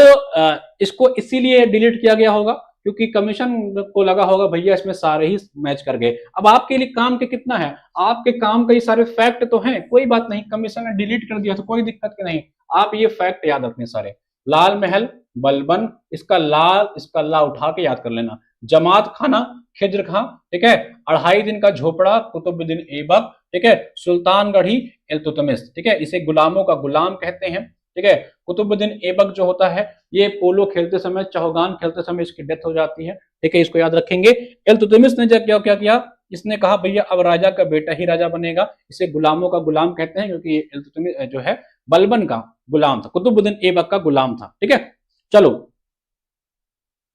इसको इसीलिए डिलीट किया गया होगा, क्योंकि कमीशन को लगा होगा भैया इसमें सारे ही मैच कर गए। अब आपके लिए काम के कितना है, आपके काम कई सारे फैक्ट तो हैं, कोई बात नहीं, कमीशन ने डिलीट कर दिया तो कोई दिक्कत की नहीं, आप ये फैक्ट याद रखने सारे। लाल महल, बलबन, इसका ला उठा के याद कर लेना। जमात खाना खिज्र खां, ठीक है। 2.5 दिन का झोपड़ा कुतुबुद्दीन ऐबक, ठीक है। सुल्तानगढ़ी इल्तुतमिश, ठीक है, इसे गुलामों का गुलाम कहते हैं। ठीक है, कुतुबुद्दीन ऐबक जो होता है, ये पोलो खेलते समय, चौगान खेलते समय इसकी डेथ हो जाती है। ठीक है, इसको याद रखेंगे। इल्तुतमिश ने क्या क्या किया, इसने कहा भैया अब राजा का बेटा ही राजा बनेगा, इसे गुलामों का गुलाम कहते हैं, क्योंकि इल्तुतमिश जो है बलबन का गुलाम था, कुतुबुद्दीन ऐबक का गुलाम था। ठीक है, चलो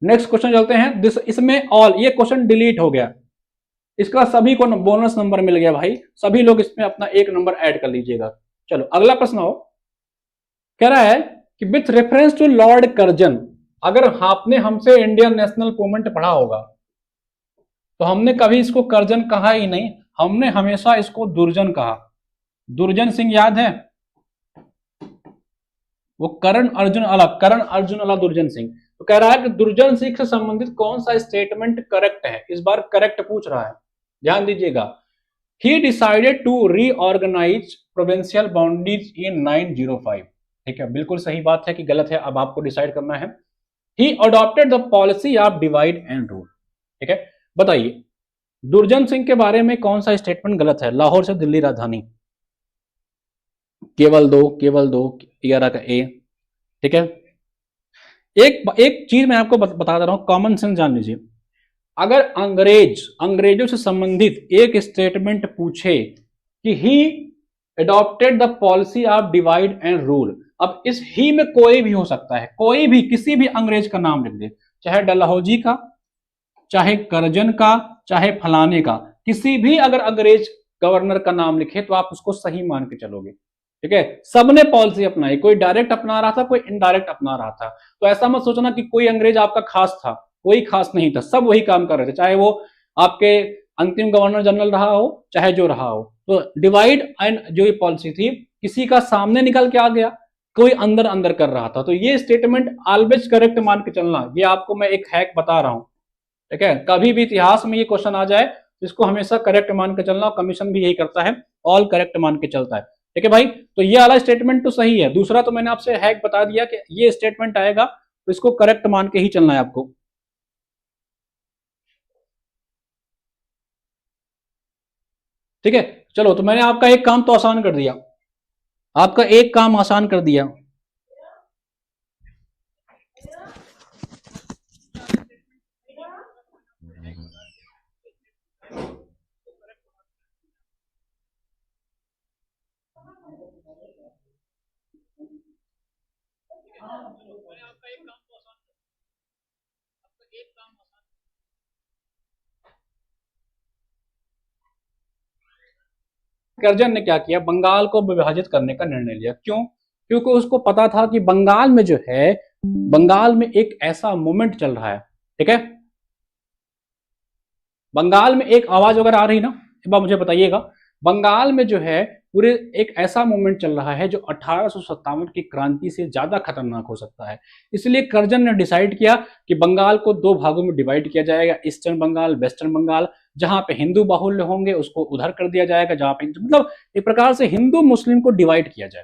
नेक्स्ट क्वेश्चन चलते हैं। इसमें ऑल, ये क्वेश्चन डिलीट हो गया, इसका सभी को बोनस नंबर मिल गया भाई, सभी लोग इसमें अपना 1 नंबर ऐड कर लीजिएगा। चलो अगला प्रश्न हो, कह रहा है कि with reference to lord Curzon, अगर आपने हमसे इंडियन नेशनल मूवमेंट पढ़ा होगा तो हमने कभी इसको कर्जन कहा ही नहीं, हमने हमेशा इसको दुर्जन कहा। दुर्जन सिंह याद है, वो करण अर्जुन अला दुर्जन सिंह। तो कह रहा है कि दुर्जन सिंह से संबंधित कौन सा स्टेटमेंट करेक्ट है, इस बार करेक्ट पूछ रहा है, ध्यान दीजिएगा। He decided to reorganize provincial boundaries in 905। ठीक है, बिल्कुल सही बात है कि गलत है, अब आपको डिसाइड करना है। He adopted the policy of divide and rule. ठीक है, बताइए दुर्जन सिंह के बारे में कौन सा स्टेटमेंट गलत है। लाहौर से दिल्ली राजधानी, केवल दो 11 का ए। ठीक है, एक चीज मैं आपको बता दे रहा हूं, कॉमन सेंस जान लीजिए। अगर अंग्रेजों से संबंधित एक स्टेटमेंट पूछे कि he adopted the policy of divide and rule, अब इस ही में कोई भी हो सकता है, कोई भी किसी भी अंग्रेज का नाम लिख दे, चाहे डलहौजी का, चाहे करजन का, चाहे फलाने का, किसी भी अगर अंग्रेज गवर्नर का नाम लिखे तो आप उसको सही मान के चलोगे। ठीक है, सबने पॉलिसी अपनाई, कोई डायरेक्ट अपना रहा था, कोई इनडायरेक्ट अपना रहा था। तो ऐसा मत सोचना कि कोई अंग्रेज आपका खास था, कोई खास नहीं था, सब वही काम कर रहे थे, चाहे वो आपके अंतिम गवर्नर जनरल रहा हो, चाहे जो रहा हो। तो डिवाइड एंड जो ये पॉलिसी थी, किसी का सामने निकल के आ गया, कोई अंदर अंदर कर रहा था। तो ये स्टेटमेंट ऑलवेज करेक्ट मान के चलना, ये आपको मैं एक हैक बता रहा हूं, ठीक है। कभी भी इतिहास में ये क्वेश्चन आ जाए तो इसको हमेशा करेक्ट मान के चलना, कमीशन भी यही करता है, ऑल करेक्ट मान के चलता है, ठीक है भाई। तो ये वाला स्टेटमेंट तो सही है, दूसरा तो मैंने आपसे हैक बता दिया कि ये स्टेटमेंट आएगा तो इसको करेक्ट मान के ही चलना है आपको, ठीक है। चलो, तो मैंने आपका एक काम तो आसान कर दिया, आपका एक काम आसान कर दिया। कर्जन ने क्या किया, बंगाल को विभाजित करने का निर्णय लिया। क्यों? क्योंकि उसको पता था कि बंगाल में जो है, बंगाल में एक ऐसा मूवमेंट चल रहा है, ठीक है। बंगाल में एक आवाज वगैरह आ रही ना, एक बार मुझे बताइएगा। बंगाल में जो है पूरे एक ऐसा मूवमेंट चल रहा है जो 1857 की क्रांति से ज्यादा खतरनाक हो सकता है। इसलिए कर्जन ने डिसाइड किया कि बंगाल को दो भागों में डिवाइड किया जाएगा, ईस्टर्न बंगाल, वेस्टर्न बंगाल। जहां पे हिंदू बाहुल्य होंगे उसको उधर कर दिया जाएगा, जहां पे मतलब एक प्रकार से हिंदू मुस्लिम को डिवाइड किया जाए,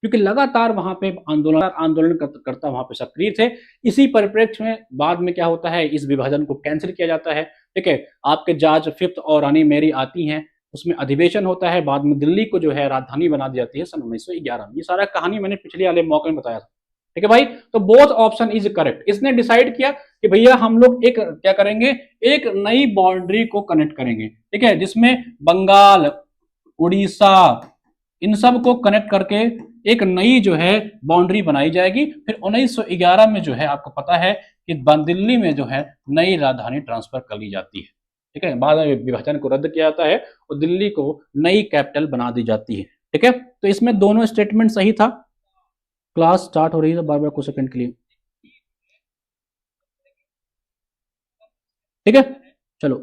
क्योंकि लगातार वहां पे आंदोलन करता वहां पे सक्रिय थे। इसी परिप्रेक्ष्य में बाद में क्या होता है, इस विभाजन को कैंसिल किया जाता है, ठीक है। आपके जज फिफ्थ और रानी मेरी आती हैं, उसमें अधिवेशन होता है, बाद में दिल्ली को जो है राजधानी बना दी जाती है सन 1911 में। ये सारा कहानी मैंने पिछले वाले मौके में बताया था, ठीक है भाई। तो बोथ ऑप्शन इज करेक्ट। इसने डिसाइड किया कि भैया हम लोग एक क्या करेंगे, एक नई बाउंड्री को कनेक्ट करेंगे, ठीक है, जिसमें बंगाल, उड़ीसा, इन सब को कनेक्ट करके एक नई जो है बाउंड्री बनाई जाएगी। फिर 1911 में जो है आपको पता है कि दिल्ली में जो है नई राजधानी ट्रांसफर कर ली जाती है, ठीक है। बाद में विभाजन को रद्द किया जाता है और दिल्ली को नई कैपिटल बना दी जाती है, ठीक है। तो इसमें दोनों स्टेटमेंट सही था। क्लास स्टार्ट हो रही है बार बार कुछ सेकंड के लिए, ठीक है। चलो,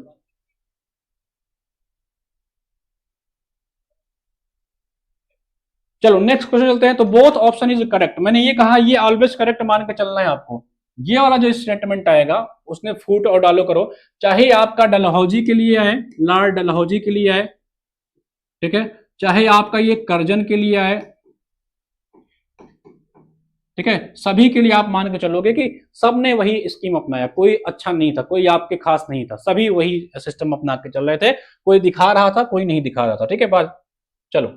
चलो नेक्स्ट क्वेश्चन चलते हैं। तो बोथ ऑप्शन इज करेक्ट, मैंने ये कहा ये ऑलवेज करेक्ट मान के चलना है आपको। ये वाला जो स्टेटमेंट आएगा उसने फूट और डालो करो, चाहे आपका डलहौजी के लिए आए, लॉर्ड डलहौजी के लिए आए, ठीक है, चाहे आपका ये कर्जन के लिए आए, ठीक है, सभी के लिए आप मान के चलोगे कि सबने वही स्कीम अपनाया, कोई अच्छा नहीं था, कोई आपके खास नहीं था, सभी वही सिस्टम अपना के चल रहे थे, कोई दिखा रहा था कोई नहीं दिखा रहा था, ठीक है बात। चलो,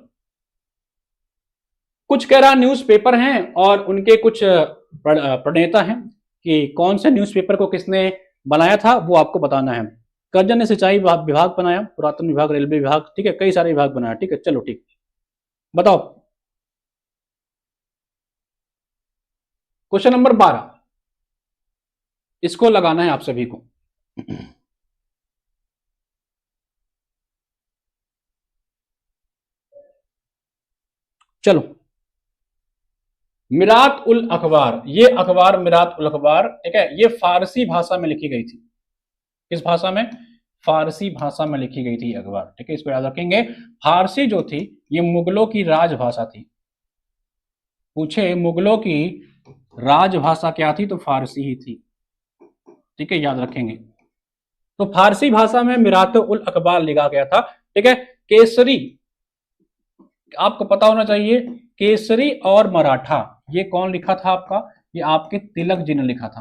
कुछ कह रहा न्यूज़पेपर हैं और उनके कुछ प्रणेता हैं कि कौन से न्यूज़पेपर को किसने बनाया था वो आपको बताना है। कर्जन ने सिंचाई विभाग बनाया, पुरातन विभाग, रेलवे विभाग, ठीक है, कई सारे विभाग बनाया, ठीक है। चलो ठीक, बताओ। क्वेश्चन नंबर 12, इसको लगाना है आप सभी को। चलो, मिरात उल अखबार, ये अखबार मिरात उल अखबार, ठीक है, ये फारसी भाषा में लिखी गई थी। किस भाषा में? फारसी भाषा में लिखी गई थी अखबार, ठीक है, इसको याद रखेंगे। फारसी जो थी ये मुगलों की राजभाषा थी। पूछे मुगलों की राजभाषा क्या थी, तो फारसी ही थी, ठीक है, याद रखेंगे। तो फारसी भाषा में मिरात उल अखबार लिखा गया था, ठीक है। केसरी आपको पता होना चाहिए, केसरी और मराठा ये कौन लिखा था आपका, ये आपके तिलक जी ने लिखा था।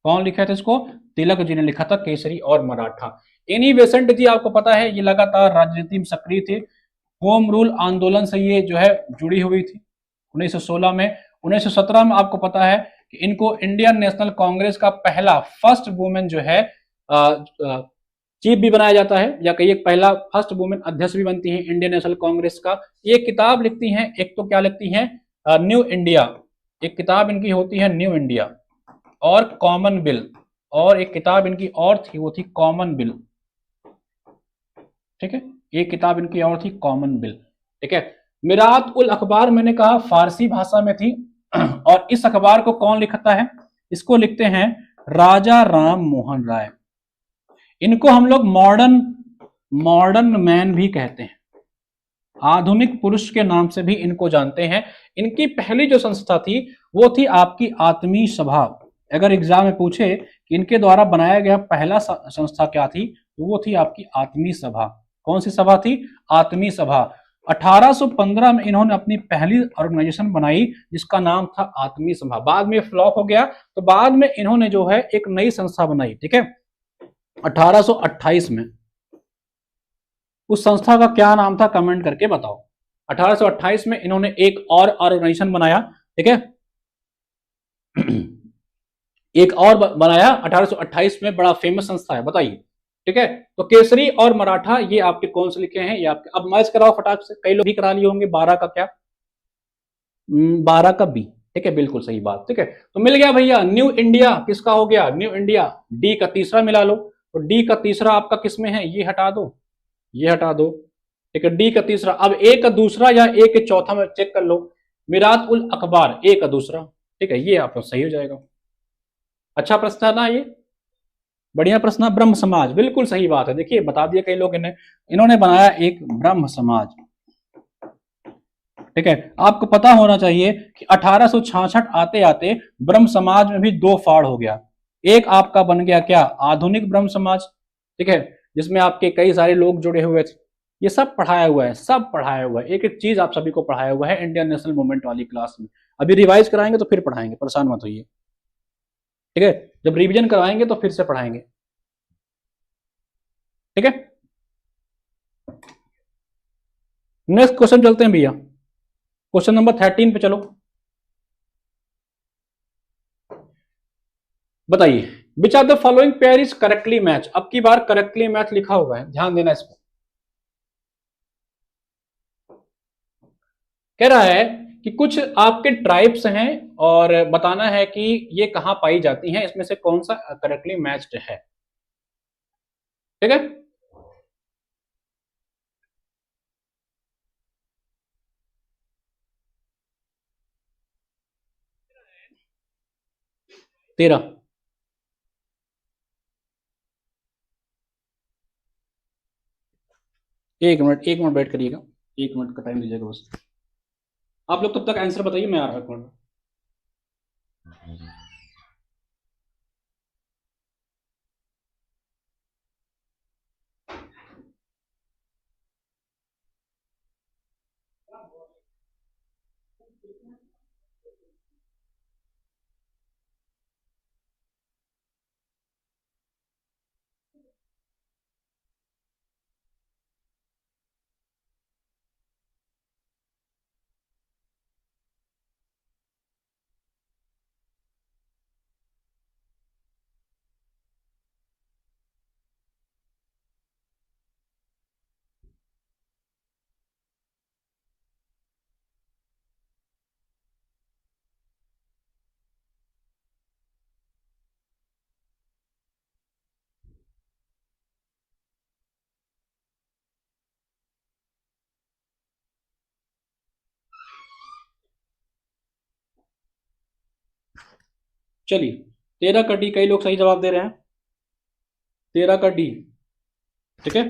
कौन लिखा था इसको? तिलक जी ने लिखा था, केसरी और मराठा। एनी बेसेंट जी आपको पता है ये लगातार राजनीति में सक्रिय थे, होम रूल आंदोलन से ये जो है जुड़ी हुई थी 1916 में। 1917 में आपको पता है कि इनको इंडियन नेशनल कांग्रेस का पहला फर्स्ट वुमेन जो है चीफ भी बनाया जाता है, या कहीं पहला फर्स्ट वुमेन अध्यक्ष भी बनती है इंडियन नेशनल कांग्रेस का। ये किताब लिखती हैं, एक तो क्या लिखती हैं, न्यू इंडिया, एक किताब इनकी होती है न्यू इंडिया, और कॉमन बिल, और एक किताब इनकी और थी वो थी कॉमन बिल, ठीक है, एक किताब इनकी और थी कॉमन बिल, ठीक है। मिरात उल अखबार मैंने कहा फारसी भाषा में थी, और इस अखबार को कौन लिखता है, इसको लिखते हैं राजा राम मोहन राय। इनको हम लोग मॉडर्न मैन भी कहते हैं, आधुनिक पुरुष के नाम से भी इनको जानते हैं। इनकी पहली जो संस्था थी वो थी आपकी आत्मीय सभा। अगर एग्जाम में पूछे कि इनके द्वारा बनाया गया पहला संस्था क्या थी, तो वो थी आपकी आत्मीय सभा। कौन सी सभा थी? आत्मीय सभा। 1815 में इन्होंने अपनी पहली ऑर्गेनाइजेशन बनाई जिसका नाम था आत्मीय सभा। बाद में फ्लॉप हो गया, तो बाद में इन्होंने जो है एक नई संस्था बनाई, ठीक है, 1828 में। उस संस्था का क्या नाम था, कमेंट करके बताओ। 1828 में इन्होंने एक और ऑर्गेनाइजेशन बनाया, ठीक है, एक और बनाया 1828 में, बड़ा फेमस संस्था है, बताइए, ठीक है। तो केसरी और मराठा ये आपके कौन से लिखे हैं, ये आपके, अब मैच कराओ फटाक से, कई लोग भी करा लिए होंगे। 12 का क्या, 12 का बी, ठीक है, बिल्कुल सही बात, ठीक है। तो मिल गया भैया, न्यू इंडिया किसका हो गया, न्यू इंडिया, डी का तीसरा मिला लो। तो डी का तीसरा आपका किसमें है, ये हटा दो, ये हटा दो, ठीक है, डी का तीसरा। अब ए का दूसरा या ए के चौथा में चेक कर लो, मिरात उल अखबार, ए का दूसरा, ठीक है, ये आपका सही हो जाएगा। अच्छा प्रश्न है ना ये, बढ़िया प्रश्न। ब्रह्म समाज, बिल्कुल सही बात है, देखिए बता दिया कई लोग, इन्होंने बनाया एक ब्रह्म समाज, ठीक है। आपको पता होना चाहिए कि 1866 आते आते ब्रह्म समाज में भी दो फाड़ हो गया। एक आपका बन गया क्या, आधुनिक ब्रह्म समाज, ठीक है, जिसमें आपके कई सारे लोग जुड़े हुए थे। ये सब पढ़ाया हुआ है, सब पढ़ाया हुआ है, एक एक चीज आप सभी को पढ़ाया हुआ है इंडियन नेशनल मूवमेंट वाली क्लास में। अभी रिवाइज कराएंगे तो फिर पढ़ाएंगे, परेशान मत होइए, ठीक है, जब रिवीजन करवाएंगे तो फिर से पढ़ाएंगे, ठीक है। नेक्स्ट क्वेश्चन चलते हैं भैया, क्वेश्चन नंबर 13 पे चलो। बताइए, which are the following pair is correctly match. अब की बार करेक्टली मैच लिखा हुआ है, ध्यान देना इसको। कह रहा है कि कुछ आपके ट्राइब्स हैं और बताना है कि ये कहां पाई जाती हैं, इसमें से कौन सा करेक्टली मैच्ड है, ठीक है। तेरह, एक मिनट वेट करिएगा, एक मिनट का टाइम दीजिएगा बस। आप लोग तब तक आंसर बताइए, मैं आ रहा हूं। चलिए, 13 का डी, कई लोग सही जवाब दे रहे हैं, 13 का डी, ठीक है,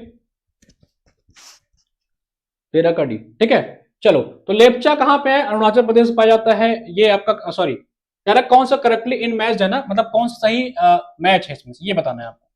13 का डी, ठीक है। चलो, तो लेप्चा कहां पे है, अरुणाचल प्रदेश पाया जाता है। ये आपका सॉरी, कह रहा कौन सा करेक्टली इन मैच है ना, मतलब कौन सा सही मैच है इसमें से, ये बताना है आपको,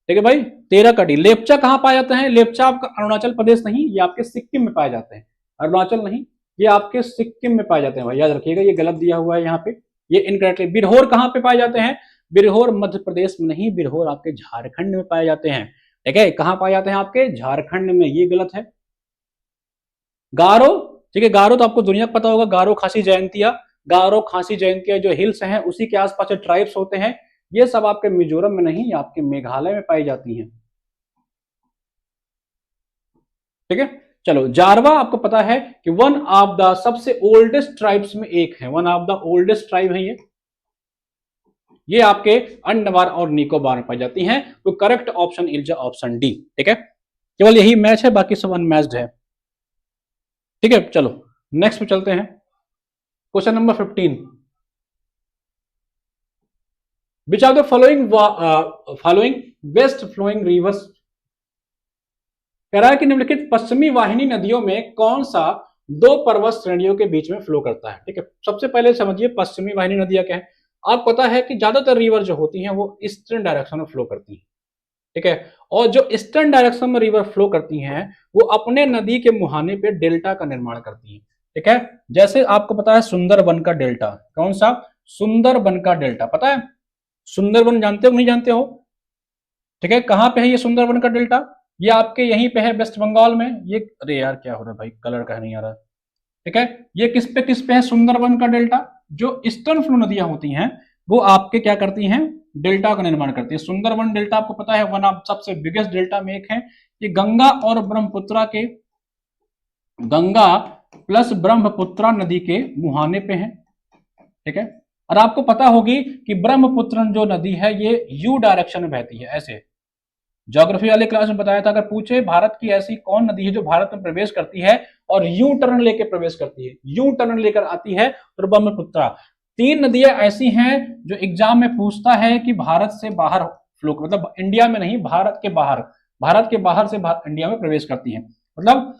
ठीक है भाई। 13 का डी, लेप्चा कहां पाया जाता है, लेप्चा आपका अरुणाचल प्रदेश नहीं, ये आपके सिक्किम में पाए जाते हैं, अरुणाचल नहीं, ये आपके सिक्किम में पाए जाते हैं भाई, याद रखिएगा, ये गलत दिया हुआ है यहाँ पे, ये इनकरेक्टली। बिरहोर कहां पे पाए जाते हैं, बिरहोर मध्य प्रदेश में नहीं, बिरहोर आपके झारखंड में पाए जाते हैं, ठीक है, कहां पाए जाते हैं आपके झारखंड में, ये गलत है। गारो, ठीक है, गारो तो आपको दुनिया को पता होगा, गारो खासी जयंतिया, गारो खासी जयंतिया जो हिल्स हैं उसी के आसपास जो ट्राइब्स होते हैं, ये सब आपके मिजोरम में नहीं, आपके मेघालय में पाई जाती हैं, ठीक है। चलो, जारवा आपको पता है कि वन ऑफ द सबसे ओल्डेस्ट ट्राइब्स में एक है, one of the oldest tribe है ये आपके अंडमान और निकोबार में पाई जाती हैं। तो correct option is option D, ठीक है, केवल यही मैच है, बाकी सब अनमैच्ड है, ठीक है। चलो नेक्स्ट पे चलते हैं, question number 15। Which are the following best flowing rivers, कह रहा है कि निम्नलिखित पश्चिमी वाहिनी नदियों में कौन सा दो पर्वत श्रेणियों के बीच में फ्लो करता है। ठीक है, सबसे पहले समझिए पश्चिमी वाहिनी नदियां क्या है। आपको पता है कि ज्यादातर रिवर जो होती हैं वो ईस्टर्न डायरेक्शन में फ्लो करती हैं। ठीक है, और जो ईस्टर्न डायरेक्शन में रिवर फ्लो करती हैं वो अपने नदी के मुहाने पे डेल्टा का निर्माण करती हैं। ठीक है, जैसे आपको पता है सुंदरबन का डेल्टा, कौन सा, सुंदरबन का डेल्टा, पता है सुंदरबन, जानते हो नहीं जानते हो। ठीक है, कहां पे है ये सुंदरबन का डेल्टा, ये आपके यहीं पे है वेस्ट बंगाल में। ये अरे यार क्या हो रहा है भाई, कलर का नहीं आ रहा। ठीक है, ये किस पे है, सुंदरबन का डेल्टा। जो ईस्टर्न फ्लो नदियां होती हैं वो आपके क्या करती हैं, डेल्टा का निर्माण करती है। सुंदरबन डेल्टा आपको पता है वन ऑफ सबसे बिगेस्ट डेल्टा में एक है। ये गंगा और ब्रह्मपुत्रा के, गंगा प्लस ब्रह्मपुत्रा नदी के मुहाने पे है। ठीक है, और आपको पता होगी कि ब्रह्मपुत्र जो नदी है ये यू डायरेक्शन में बहती है। ऐसे ज्योग्राफी वाले क्लास में बताया था, अगर पूछे भारत की ऐसी कौन नदी है जो भारत में प्रवेश करती है और यू टर्न लेकर प्रवेश करती है, यू टर्न लेकर आती है, तो ब्रह्मपुत्रा। तीन नदियां ऐसी हैं जो एग्जाम में पूछता है कि भारत से बाहर फ्लो, मतलब इंडिया में नहीं, भारत के बाहर, भारत के बाहर से इंडिया में प्रवेश करती है। मतलब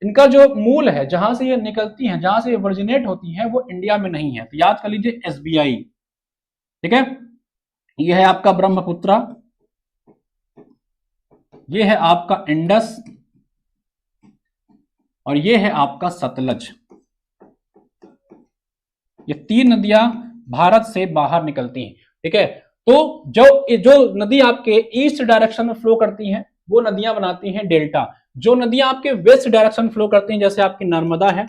इनका जो मूल है, जहां से ये निकलती हैं, जहां से ये वर्जिनेट होती हैं, वो इंडिया में नहीं है। तो याद कर लीजिए एसबीआई। ठीक है, ये है आपका ब्रह्मपुत्रा, ये है आपका इंडस, और ये है आपका सतलज। ये तीन नदियां भारत से बाहर निकलती हैं। ठीक है, तो जो नदी आपके ईस्ट डायरेक्शन में फ्लो करती हैं वो नदियां बनाती हैं डेल्टा। जो नदियां आपके वेस्ट डायरेक्शन फ्लो करती हैं, जैसे आपकी नर्मदा है,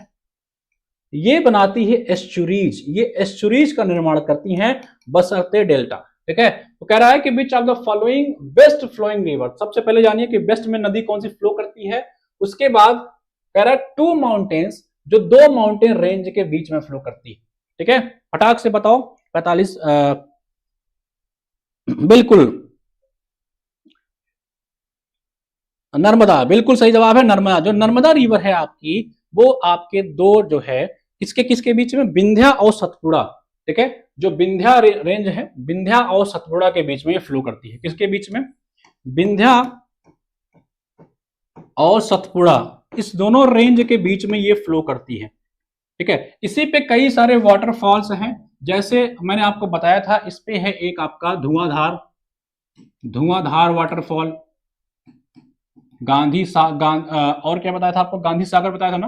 ये बनाती है एस्चुरीज, ये एस्चुरीज का निर्माण करती हैं बशर्ते डेल्टा। ठीक है, तो कह रहा है कि which of the following best flowing river, सबसे पहले जानिए कि बेस्ट में नदी कौन सी फ्लो करती है। उसके बाद कह रहा है टू माउंटेन्स, जो दो माउंटेन रेंज के बीच में फ्लो करती है। ठीक है, फटाक से बताओ 45, बिल्कुल नर्मदा, बिल्कुल सही जवाब है नर्मदा। जो नर्मदा रिवर है आपकी, वो आपके दो जो है किसके किसके बीच में, विंध्या और सतपुड़ा। ठीक है, जो विंध्या रेंज है, विंध्या और सतपुड़ा के बीच में ये फ्लो करती है। किसके बीच में, विंध्या और सतपुड़ा, इस दोनों रेंज के बीच में ये फ्लो करती है। ठीक है, इसी पे कई सारे वाटरफॉल्स हैं, जैसे मैंने आपको बताया था, इस पे है एक आपका धुआंधार, धुआंधार वाटरफॉल, और क्या बताया था आपको, गांधी सागर बताया था ना।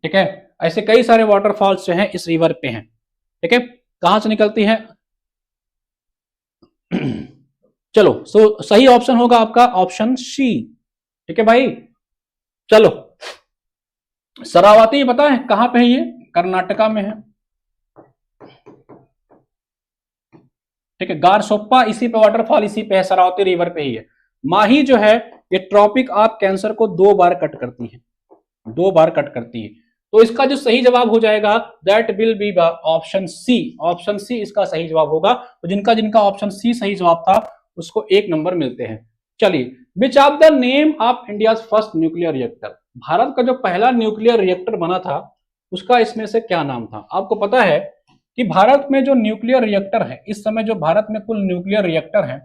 ठीक है, ऐसे कई सारे वाटरफॉल्स जो हैं इस रिवर पे हैं। ठीक है, कहां से निकलती है चलो, सही ऑप्शन होगा आपका ऑप्शन सी। ठीक है भाई, चलो शरावती पता है कहां पे है, ये कर्नाटका में है। ठीक है, गारसोप्पा इसी पे वाटरफॉल, इसी पे है, शरावती रिवर पे ही है। माही जो है ये ट्रॉपिक ऑफ कैंसर को 2 बार कट करती है, 2 बार कट करती है। तो इसका जो सही जवाब हो जाएगा that will be option C, option C इसका सही जवाब होगा। तो जिनका जिनका ऑप्शन सी सही जवाब था उसको 1 नंबर मिलते हैं। चलिए, विच of the name of India first nuclear reactor, Bharat का जो पहला न्यूक्लियर रिएक्टर बना था उसका इसमें से क्या नाम था। आपको पता है कि भारत में जो न्यूक्लियर रिएक्टर है, इस समय जो भारत में कुल न्यूक्लियर रिएक्टर है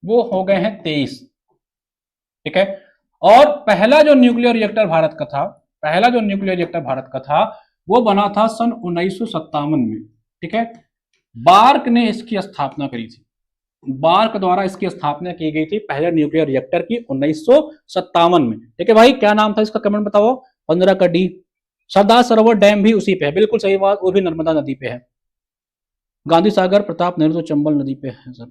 वो हो गए हैं 23। ठीक है, और पहला जो न्यूक्लियर रिएक्टर भारत का था, पहला जो न्यूक्लियर रिएक्टर भारत का था वो बना था सन 1957 में। ठीक है, बार्क ने इसकी स्थापना करी थी, बार्क द्वारा इसकी स्थापना की गई थी पहले न्यूक्लियर रिएक्टर की 1957 में। ठीक है भाई, क्या नाम था इसका, कमेंट बताओ। 15 का डी। सरदार सरोवर डैम भी उसी पे है, बिल्कुल सही बात, वो भी नर्मदा नदी पे है। गांधी सागर, प्रताप नेहरू तो चंबल नदी पे है सर।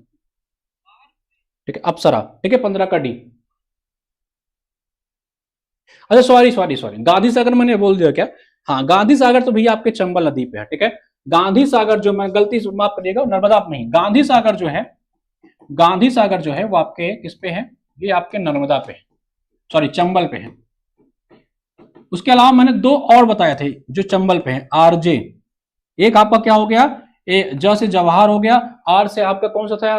ठीक है, अप्सरा। ठीक है, 15 का डी। अच्छा सॉरी, गांधी सागर मैंने बोल दिया क्या, हाँ गांधी सागर तो भैया आपके चंबल नदी पे है। ठीक है, गांधी सागर जो, मैं गलती से माफ करिएगा, नर्मदा पे नहीं, गांधी सागर जो है, गांधी सागर जो है वो आपके किस पे है, ये आपके नर्मदा पे है, सॉरी चंबल पे है। उसके अलावा मैंने 2 और बताए थे जो चंबल पे है, आरजे। एक आपका क्या हो गया, ज से जवाहर हो गया, आर से आपका कौन सा था,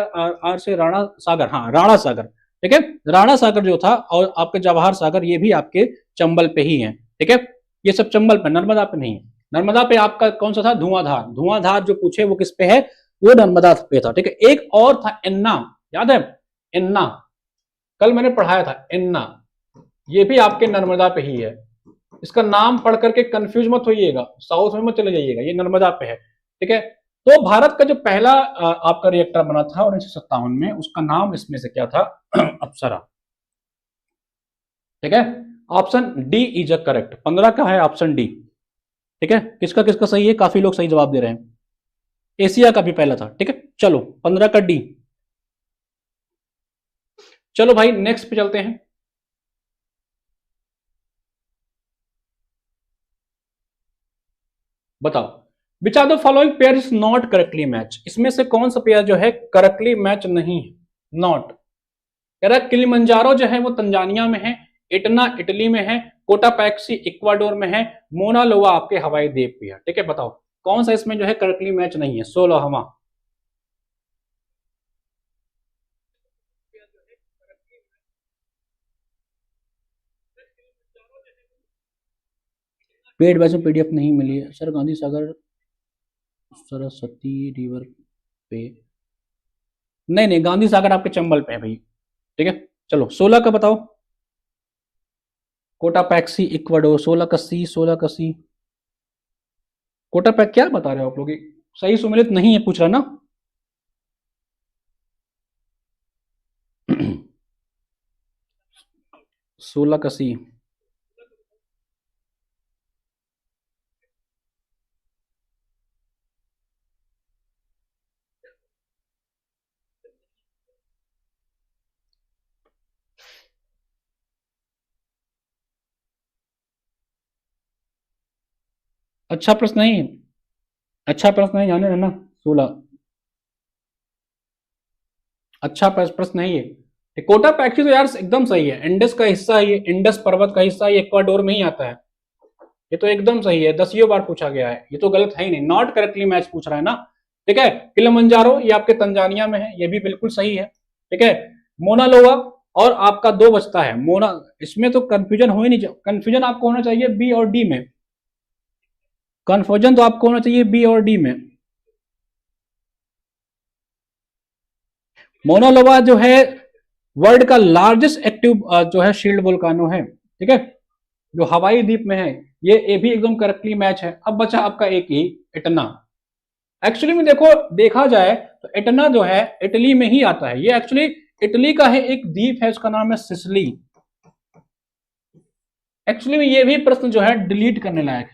आर से राणा सागर, हाँ राणा सागर। ठीक है, राणा सागर जो था, और आपके जवाहर सागर, ये भी आपके चंबल पे ही है। ठीक है, ये सब चंबल पे, नर्मदा पे नहीं है। नर्मदा पे आपका कौन सा था, धुआंधार, धुआंधार जो पूछे वो किस पे है, वो नर्मदा पे था। ठीक है, एक और था एन्ना, याद है एन्ना, कल मैंने पढ़ाया था एन्ना, ये भी आपके नर्मदा पे ही है। इसका नाम पढ़ करके कंफ्यूज मत होइएगा, साउथ में मत चले जाइएगा, ये नर्मदा पे है, ठीक है। तो भारत का जो पहला आपका रिएक्टर बना था 1957 में, उसका नाम इसमें से क्या था? अप्सरा, ठीक है। Option D is a correct, 15 का है ऑप्शन डी, ठीक है। किसका किसका सही है? काफी लोग सही जवाब दे रहे हैं। एशिया का भी पहला था, ठीक है। चलो 15 का डी। चलो भाई नेक्स्ट पे चलते हैं। बताओ, which are the following pair is not correctly match, इसमें से कौन सा पेयर जो है करेक्टली मैच नहीं है? नॉट, कह रहा है किलिमंजारो जो है वो तंजानिया में है, इटना इटली में है, कोटापैक्सी इक्वाडोर में है, मोना लोआ आपके हवाई द्वीप पे है, ठीक है। बताओ कौन सा इसमें जो है करेक्टली मैच नहीं है? 16वां। पेड बैच में पीडीएफ नहीं मिली है सर, गांधी सागर सरस्वती रिवर पे, नहीं नहीं, गांधी सागर आपके चंबल पे है भाई, ठीक है। चलो 16 का बताओ। कोटापैक्सी इक्वाडोर, 16 का सी, 16 का सी। कोटापैक क्या बता रहे हो आप लोग? सही सुमेलित नहीं है पूछ रहा ना। सोलह का सी। अच्छा प्रश्न नहीं, अच्छा प्रश्न नहीं, जाने रहना। 16 अच्छा प्रश्न नहीं है। कोटा पैक्सी तो यार एकदम सही है, इंडस का हिस्सा है ये, इंडस पर्वत का हिस्सा ये इक्वाडोर में ही आता है, ये तो एकदम सही है, 10 बार पूछा गया है, ये तो गलत है ही नहीं, नॉट करेक्टली मैच पूछ रहा है ना, ठीक है। किलिमंजारो ये आपके तंजानिया में है, ये भी बिल्कुल सही है, ठीक है। मोना लोआ, और आपका दो बचता है मोना, इसमें तो कंफ्यूजन हो ही नहीं, कंफ्यूजन आपको होना चाहिए बी और डी में, कंफ्यूजन तो आपको होना चाहिए बी और डी में। मोना लोआ जो है वर्ल्ड का लार्जेस्ट एक्टिव जो है शील्ड वोल्कानो है, ठीक है, जो हवाई द्वीप में है, ये भी एकदम करेक्टली मैच है। अब बचा आपका एक ही, इटना। एक्चुअली में देखो, देखा जाए तो इटना जो है इटली में ही आता है, ये एक्चुअली इटली का है, एक द्वीप है उसका नाम है सिसिली। एक्चुअली में ये भी प्रश्न जो है डिलीट करने लायक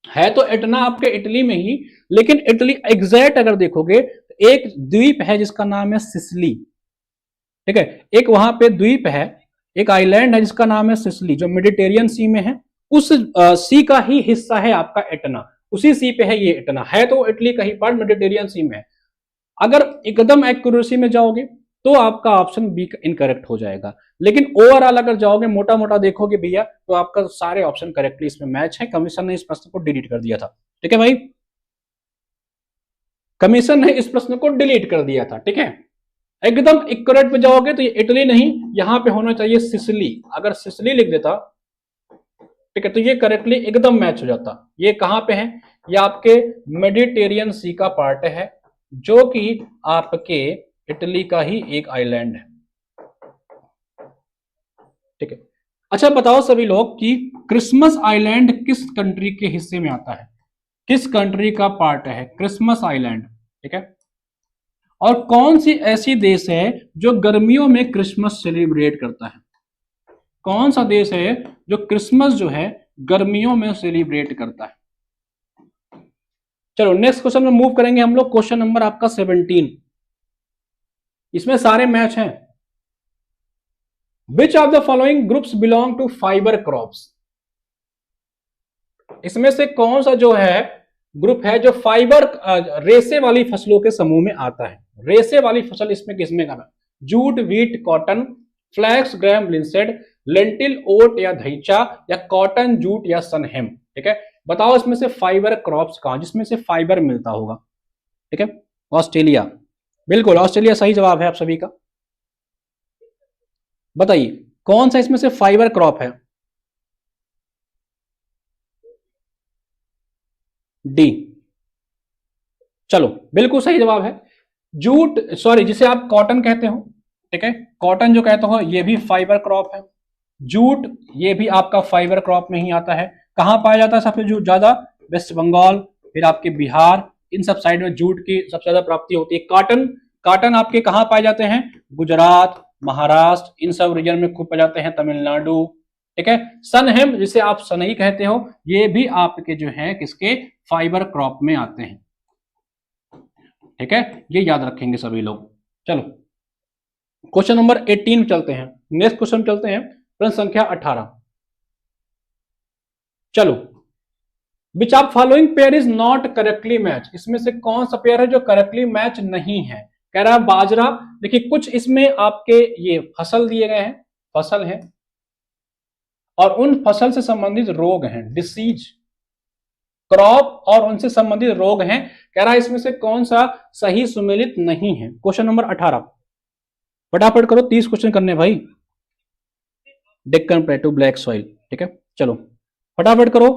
है तो इटना आपके इटली में ही, लेकिन इटली एग्जैक्ट अगर देखोगे तो एक द्वीप है जिसका नाम है सिसिली, ठीक है। एक वहां पे द्वीप है, एक आइलैंड है जिसका नाम है सिसिली, जो मेडिटेरियन सी में है, उस सी का ही हिस्सा है आपका इटना, उसी सी पे है ये इटना, है तो इटली का ही पार्ट, मेडिटेरियन सी में है। अगर एकदम एक्यूरेसी में जाओगे तो आपका ऑप्शन बी इनकरेक्ट हो जाएगा, लेकिन ओवरऑल अगर जाओगे, मोटा मोटा देखोगे भैया, तो आपका सारे ऑप्शन करेक्टली इसमें मैच है। कमीशन ने इस प्रश्न को डिलीट कर दिया था, ठीक है भाई, कमीशन ने इस प्रश्न को डिलीट कर दिया था, ठीक है। एकदम इक्वरेट पे जाओगे तो ये इटली नहीं, यहां पे होना चाहिए सिसिली, अगर सिसिली लिख देता, ठीक है, तो ये करेक्टली एकदम मैच हो जाता। ये कहां पे है? ये आपके मेडिटेरियन सी का पार्ट है, जो कि आपके इटली का ही एक आइलैंड है, ठीक है। अच्छा बताओ सभी लोग कि क्रिसमस आइलैंड किस कंट्री के हिस्से में आता है, किस कंट्री का पार्ट है क्रिसमस आइलैंड, ठीक है। और कौन सी ऐसी देश है जो गर्मियों में क्रिसमस सेलिब्रेट करता है? कौन सा देश है जो क्रिसमस जो है गर्मियों में सेलिब्रेट करता है? चलो नेक्स्ट क्वेश्चन में मूव करेंगे हम लोग, क्वेश्चन नंबर आपका 17, इसमें सारे मैच हैं। Which of the following groups belong to fibre crops, इसमें से कौन सा जो है ग्रुप है जो फाइबर रेसे वाली फसलों के समूह में आता है? रेसे वाली फसल इसमें किसमें करना? जूट, वीट, कॉटन, फ्लैक्स, ग्राम, लिंसेड, लेंटिल, ओट या धैचा, या कॉटन, जूट या सनहेम, ठीक है। बताओ इसमें से फाइबर क्रॉप्स कहां, जिसमें से फाइबर मिलता होगा, ठीक है। ऑस्ट्रेलिया, बिल्कुल ऑस्ट्रेलिया सही जवाब है आप सभी का। बताइए कौन सा इसमें से फाइबर क्रॉप है? डी, चलो बिल्कुल सही जवाब है। जूट, सॉरी, जिसे आप कॉटन कहते हो, ठीक है, कॉटन जो कहते हो ये भी फाइबर क्रॉप है। जूट ये भी आपका फाइबर क्रॉप में ही आता है। कहां पाया जाता है सबसे जो ज्यादा? वेस्ट बंगाल, फिर आपके बिहार, इन सब साइड में जूट की सबसे ज्यादा प्राप्ति होती है। कॉटन, कॉटन आपके कहां पाए जाते हैं? गुजरात, महाराष्ट्र, इन सब रीजन में खूब पाए जाते हैं, तमिलनाडु, ठीक है। सन हेम जिसे आप सनई कहते हो, ये भी आपके जो है किसके? फाइबर क्रॉप में आते हैं, ठीक है, ये याद रखेंगे सभी लोग। चलो क्वेश्चन नंबर 18 चलते हैं, नेक्स्ट क्वेश्चन चलते हैं, प्रश्न संख्या 18। चलो, विच of following pair is not correctly match, इसमें से कौन सा पेयर है जो करेक्टली मैच नहीं है? कह रहा है बाजरा। देखिए कुछ इसमें आपके ये फसल दिए गए हैं, फसल है, और उन फसल से संबंधित रोग हैं, डिसीज, क्रॉप और उनसे संबंधित रोग हैं। कह रहा है इसमें से कौन सा सही सुमेलित नहीं है? क्वेश्चन नंबर 18, फटाफट करो, 30 क्वेश्चन करने भाई। डेक्कन प्लेटू, ब्लैक सॉइल, ठीक है, चलो फटाफट करो।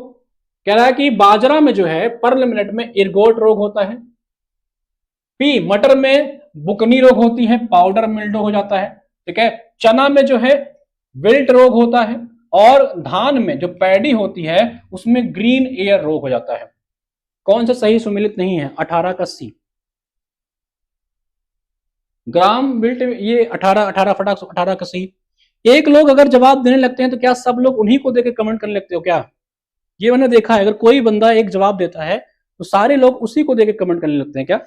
कह रहा है कि बाजरा में जो है पर्ल मिलेट में इरगोट रोग होता है। पी, मटर में बुकनी रोग होती है, पाउडर मिल्डो हो जाता है, ठीक है। चना में जो है विल्ट रोग होता है, और धान में जो पैडी होती है उसमें ग्रीन एयर रोग हो जाता है। कौन सा सही सुमेलित नहीं है? 18 का सी। ग्राम बिल्ट, ये 18 फटाक 18 का सी। एक लोग अगर जवाब देने लगते हैं तो क्या सब लोग उन्हीं को देकर कमेंट करने लगते हो क्या? ये मैंने देखा है, अगर कोई बंदा एक जवाब देता है तो सारे लोग उसी को देकर कमेंट करने लगते हैं क्या?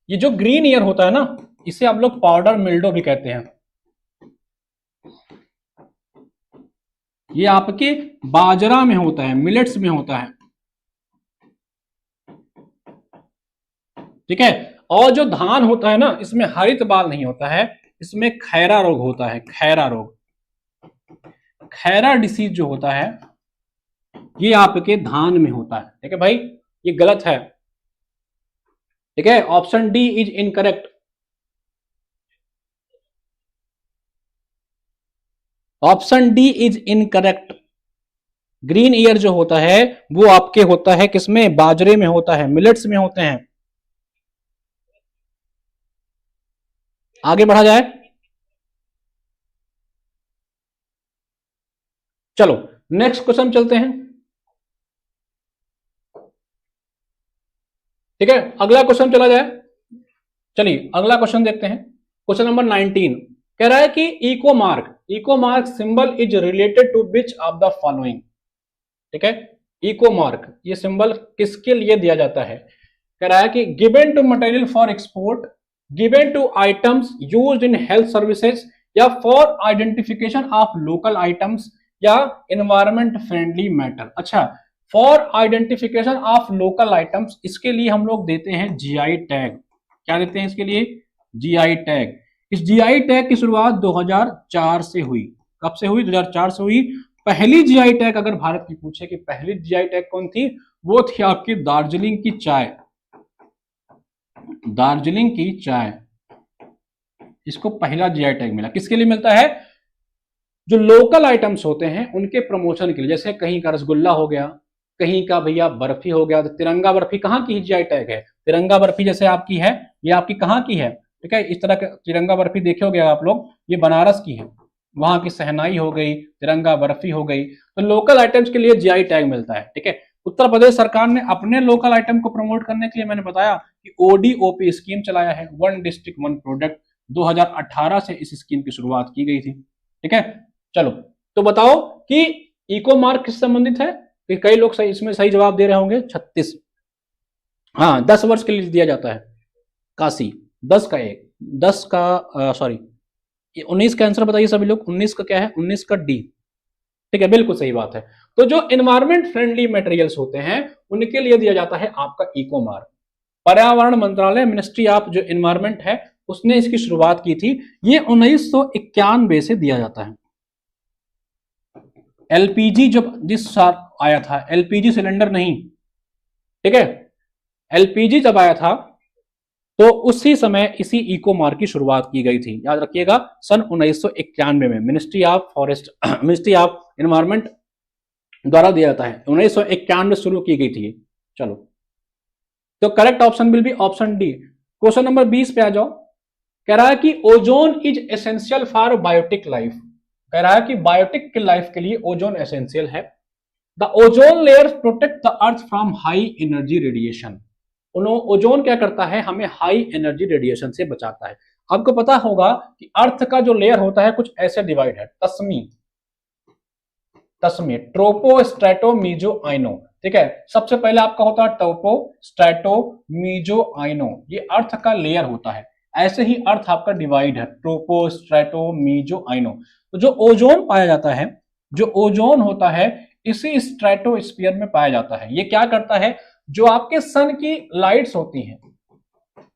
ये जो ग्रीन ईयर होता है ना, इसे आप लोग पाउडर मिल्डो भी कहते हैं। ये आपके बाजरा में होता है, मिलेट्स में होता है, ठीक है। और जो धान होता है ना, इसमें हरित बाल नहीं होता है, इसमें खैरा रोग होता है, खैरा रोग, खैरा डिसीज जो होता है ये आपके धान में होता है, ठीक है भाई, ये गलत है, ठीक है। Option D is incorrect. Option D is incorrect. Green ear जो होता है वो आपके होता है किसमें? बाजरे में होता है, मिलेट्स में होते हैं। आगे बढ़ा जाए, चलो नेक्स्ट क्वेश्चन चलते हैं, ठीक है। अगला क्वेश्चन चला जाए, चलिए अगला क्वेश्चन देखते हैं। क्वेश्चन नंबर 19 कह रहा है कि eco mark symbol is related to which of the following, ठीक है। इको मार्क ये सिंबल किसके लिए दिया जाता है? कह रहा है कि given to material for export, given to items used in health services, या for identification of local items, या एनवायरमेंट फ्रेंडली मैटर। अच्छा, for identification of local items, इसके लिए हम लोग देते हैं जीआई टैग। क्या देते हैं इसके लिए? GI tag. इस जीआई टैग की शुरुआत 2004 से हुई। कब से हुई? 2004 से हुई। पहली जीआई टैग अगर भारत की पूछे कि पहली जीआई टैग कौन थी, वो थी आपकी दार्जिलिंग की चाय। दार्जिलिंग की चाय, इसको पहला जीआई टैग मिला। किसके लिए मिलता है? जो लोकल आइटम्स होते हैं उनके प्रमोशन के लिए, जैसे कहीं का रसगुल्ला हो गया, कहीं का भैया बर्फी हो गया। तो तिरंगा बर्फी कहाँ की जीआई टैग है? तिरंगा बर्फी जैसे आपकी है, ये आपकी कहाँ की है? ठीक है, इस तरह का तिरंगा बर्फी देखे होगे आप लोग, ये बनारस की है, वहां की सहनाई हो गई, तिरंगा बर्फी हो गई। तो लोकल आइटम्स के लिए जीआई टैग मिलता है, ठीक है। उत्तर प्रदेश सरकार ने अपने लोकल आइटम को प्रमोट करने के लिए, मैंने बताया कि ओडीओपी स्कीम चलाया है, वन डिस्ट्रिक्ट वन प्रोडक्ट। 2018 से इस स्कीम की शुरुआत की गई थी, ठीक है। चलो तो बताओ कि इको मार्क किससे संबंधित है? कि कई लोग सही इसमें सही जवाब दे रहे होंगे। 36, हाँ 10 वर्ष के लिए दिया जाता है। काशी 10 का एक, 10 का सॉरी 19 का आंसर बताइए सभी लोग। 19 का क्या है? 19 का डी, ठीक है, बिल्कुल सही बात है। तो जो एनवायरमेंट फ्रेंडली मटेरियल्स होते हैं उनके लिए दिया जाता है आपका इको मार्क। पर्यावरण मंत्रालय, मिनिस्ट्री ऑफ जो एनवायरमेंट है, उसने इसकी शुरुआत की थी। ये 1991 से दिया जाता है। एलपीजी जब जिस साल आया था, एलपीजी सिलेंडर नहीं, ठीक है, एलपीजी जब आया था तो उसी समय इसी इकोमार्क की शुरुआत की गई थी, याद रखिएगा, सन 1991 में ministry of forest ministry of environment द्वारा दिया जाता है, 1991 में शुरू की गई थी। चलो, तो correct option will be option D. Question number 20 पे आ जाओ। कह रहा है कि ozone is essential for biotic life. कह रहा है कि बायोटिक की लाइफ के लिए ओजोन एसेंशियल है। The ozone layer protect the earth from high energy radiation. Ozone क्या करता है, हमें हाई एनर्जी रेडिएशन से बचाता है। आपको पता होगा कि अर्थ का जो लेयर होता है कुछ ऐसे डिवाइड है, तस्मी ट्रोपो स्ट्रेटो मीजो आइनो। ठीक है, सबसे पहले आपका होता है टोपो स्ट्रेटो मीजो आइनो, ये अर्थ का लेयर होता है। ऐसे ही अर्थ आपका डिवाइड है, ट्रोपो स्ट्रेटो मीजो आइनो। तो जो ओजोन पाया जाता है, जो ओजोन होता है इसी स्ट्रेटोस्फीयर में पाया जाता है। ये क्या करता है, जो आपके सन की लाइट्स होती हैं,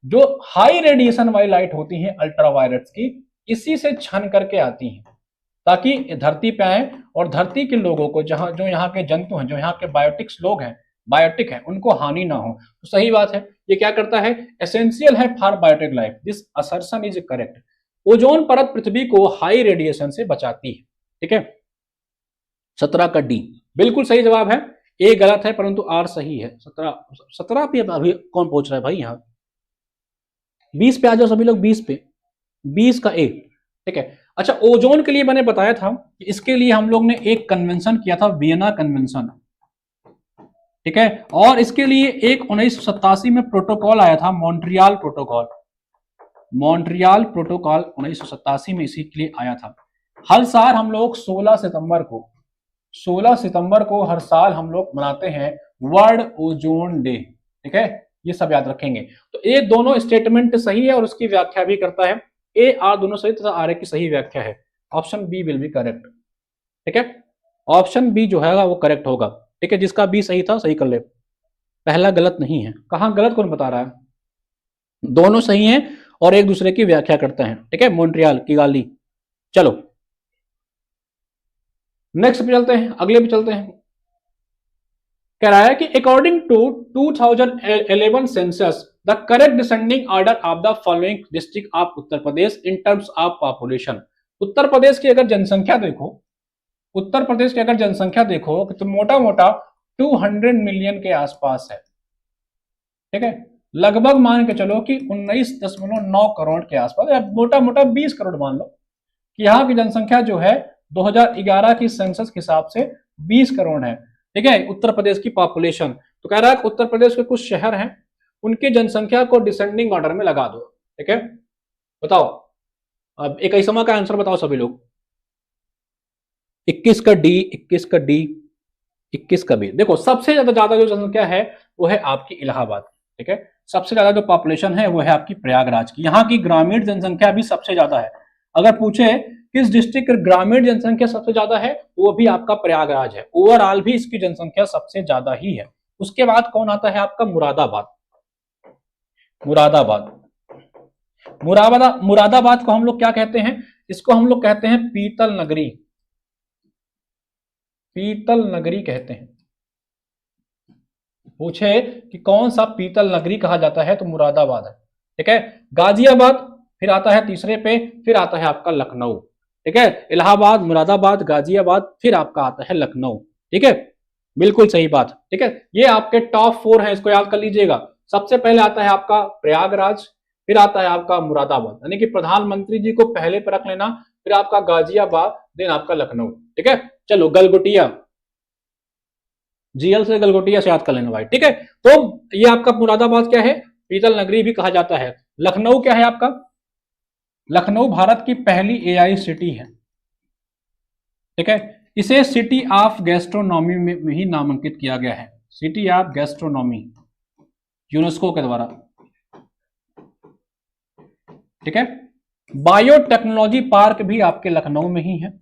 जो हाई रेडिएशन वाली लाइट होती हैं अल्ट्रावायलेट्स की, इसी से छन करके आती हैं ताकि धरती पे आए और धरती के लोगों को, जहां जो यहाँ के जंतु हैं, जो यहाँ के बायोटिक्स लोग हैं, बायोटिक है, उनको हानि ना हो। तो सही बात है, ये क्या करता है, एसेंशियल है for biotic life. This assertion is correct. Ozone परत पृथ्वी को हाई रेडिएशन से बचाती है। ठीक है, 17 का डी बिल्कुल सही जवाब है। ए गलत है परंतु आर सही है। 17 पे अभी कौन पहुंच रहा है भाई, यहाँ 20 पे आ जाओ सभी लोग, 20 पे, 20 का ए। ठीक है, अच्छा, ओजोन के लिए मैंने बताया था कि इसके लिए हम लोग ने एक कन्वेंशन किया था, वियना कन्वेंशन। ठीक है, और इसके लिए एक 1987 में प्रोटोकॉल आया था, मॉन्ट्रियल प्रोटोकॉल। मॉन्ट्रियल प्रोटोकॉल 1987 में इसी के लिए आया था। हर साल हम लोग 16 सितंबर को हर साल हम लोग मनाते हैं वर्ल्ड ओजोन डे। ठीक है, ये सब याद रखेंगे। तो ए दोनों स्टेटमेंट सही है और उसकी व्याख्या भी करता है। ए आर दोनों सही तथा आर की सही व्याख्या है। Option B will be correct. ठीक है, ऑप्शन बी जो है वो करेक्ट होगा। ठीक है, जिसका बी सही था सही कर ले, पहला गलत नहीं है। कहां गलत कौन बता रहा है, दोनों सही हैं और एक दूसरे की व्याख्या करते हैं। ठीक है, मॉन्ट्रियल की गाली। चलो नेक्स्ट पे चलते हैं, अगले पे चलते हैं। कह रहा है कि according to 2011 census the correct descending order of the following district of Uttar Pradesh in terms of population. Uttar Pradesh की अगर जनसंख्या देखो, उत्तर प्रदेश की अगर जनसंख्या देखो तो मोटा मोटा 200 मिलियन के आसपास है। ठीक है, लगभग मान के चलो कि 19.9 करोड़ के आसपास, या मोटा मोटा 20 करोड़ मान लो कि यहाँ की जनसंख्या जो है 2011 की सेंसस के हिसाब से 20 करोड़ है। ठीक है, उत्तर प्रदेश की पॉपुलेशन। तो कह रहा है उत्तर प्रदेश के कुछ शहर हैं, उनकी जनसंख्या को डिसेंडिंग ऑर्डर में लगा दो। ठीक है, बताओ अब 21वां का आंसर बताओ सभी लोग। 21 का डी, 21 का डी, 21 का बी। देखो सबसे ज्यादा जो जनसंख्या है वो है आपकी इलाहाबाद। ठीक है, सबसे ज्यादा जो पॉपुलेशन है वो है आपकी प्रयागराज की। यहाँ की ग्रामीण जनसंख्या भी सबसे ज्यादा है। अगर पूछे किस डिस्ट्रिक्ट की ग्रामीण जनसंख्या सबसे ज्यादा है, वो भी आपका प्रयागराज है। ओवरऑल भी इसकी जनसंख्या सबसे ज्यादा ही है। उसके बाद कौन आता है आपका, मुरादाबाद। मुरादाबाद, मुरादाबाद को हम लोग क्या कहते हैं, इसको हम लोग कहते हैं पीतल नगरी। पीतल नगरी कहते हैं। पूछे कि कौन सा पीतल नगरी कहा जाता है तो मुरादाबाद है। ठीक है, गाजियाबाद फिर आता है तीसरे पे, फिर आता है आपका लखनऊ। ठीक है, इलाहाबाद, मुरादाबाद, गाजियाबाद, फिर आपका आता है लखनऊ। ठीक है, बिल्कुल सही बात। ठीक है, ये आपके टॉप 4 हैं, इसको याद कर लीजिएगा। सबसे पहले आता है आपका प्रयागराज, फिर आता है आपका मुरादाबाद, यानी कि प्रधानमंत्री जी को पहले पर रख लेना, फिर आपका गाजियाबाद, देन आपका लखनऊ। ठीक है, चलो गलगोटिया, जीएल से गलगोटिया से याद कर लेना भाई। ठीक है, तो ये आपका मुरादाबाद क्या है, पीतल नगरी भी कहा जाता है। लखनऊ क्या है आपका, लखनऊ भारत की पहली एआई सिटी है। ठीक है, इसे सिटी ऑफ गैस्ट्रोनॉमी में ही नामांकित किया गया है, सिटी ऑफ गैस्ट्रोनॉमी, यूनेस्को के द्वारा। ठीक है, बायोटेक्नोलॉजी पार्क भी आपके लखनऊ में ही है,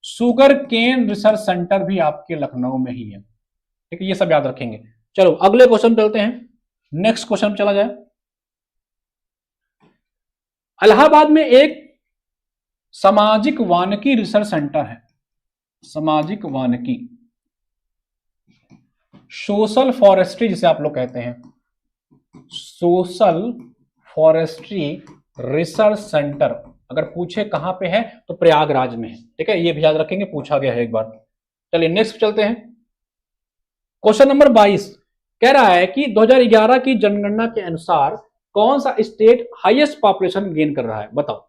शुगर केन रिसर्च सेंटर भी आपके लखनऊ में ही है। ठीक है, ये सब याद रखेंगे। चलो अगले क्वेश्चन चलते हैं, नेक्स्ट क्वेश्चन चला जाए। इलाहाबाद में एक सामाजिक वानिकी रिसर्च सेंटर है, सामाजिक वानिकी, सोशल फॉरेस्ट्री जिसे आप लोग कहते हैं, सोशल फॉरेस्ट्री रिसर्च सेंटर, अगर पूछे कहां पे है तो प्रयागराज में है। ठीक है, ये भी याद रखेंगे, पूछा गया है एक बार। चलिए नेक्स्ट चलते हैं। क्वेश्चन नंबर 22 कह रहा है कि 2011 की जनगणना के अनुसार कौन सा स्टेट हाईएस्ट पॉपुलेशन गेन कर रहा है, बताओ।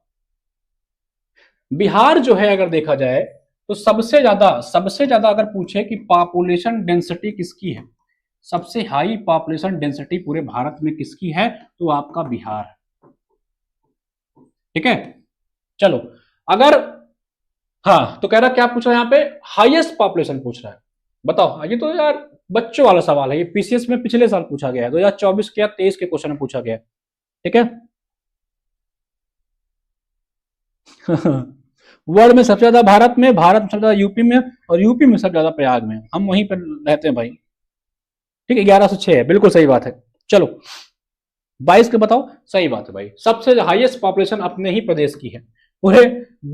बिहार जो है अगर देखा जाए तो सबसे ज्यादा अगर पूछे कि पॉपुलेशन डेंसिटी किसकी है, सबसे हाई पॉपुलेशन डेंसिटी पूरे भारत में किसकी है, तो आपका बिहार है। ठीक है, चलो अगर हाँ तो कह रहा क्या पूछ रहा है यहाँ पे, हाईएस्ट पॉपुलेशन पूछ रहा है, बताओ। ये तो यार बच्चों वाला सवाल है, ये पीसीएस में पिछले साल पूछा गया है, 2024 के या 23 के क्वेश्चन में पूछा गया है। ठीक है वर्ल्ड में सबसे ज्यादा भारत में सबसे ज्यादा यूपी में, और यूपी में सबसे ज्यादा प्रयाग में, हम वहीं पर रहते हैं भाई। ठीक है, 1106 है, बिल्कुल सही बात है। चलो 22 के बताओ, सही बात है भाई, सबसे हाईएस्ट पॉपुलेशन अपने ही प्रदेश की है। पूरे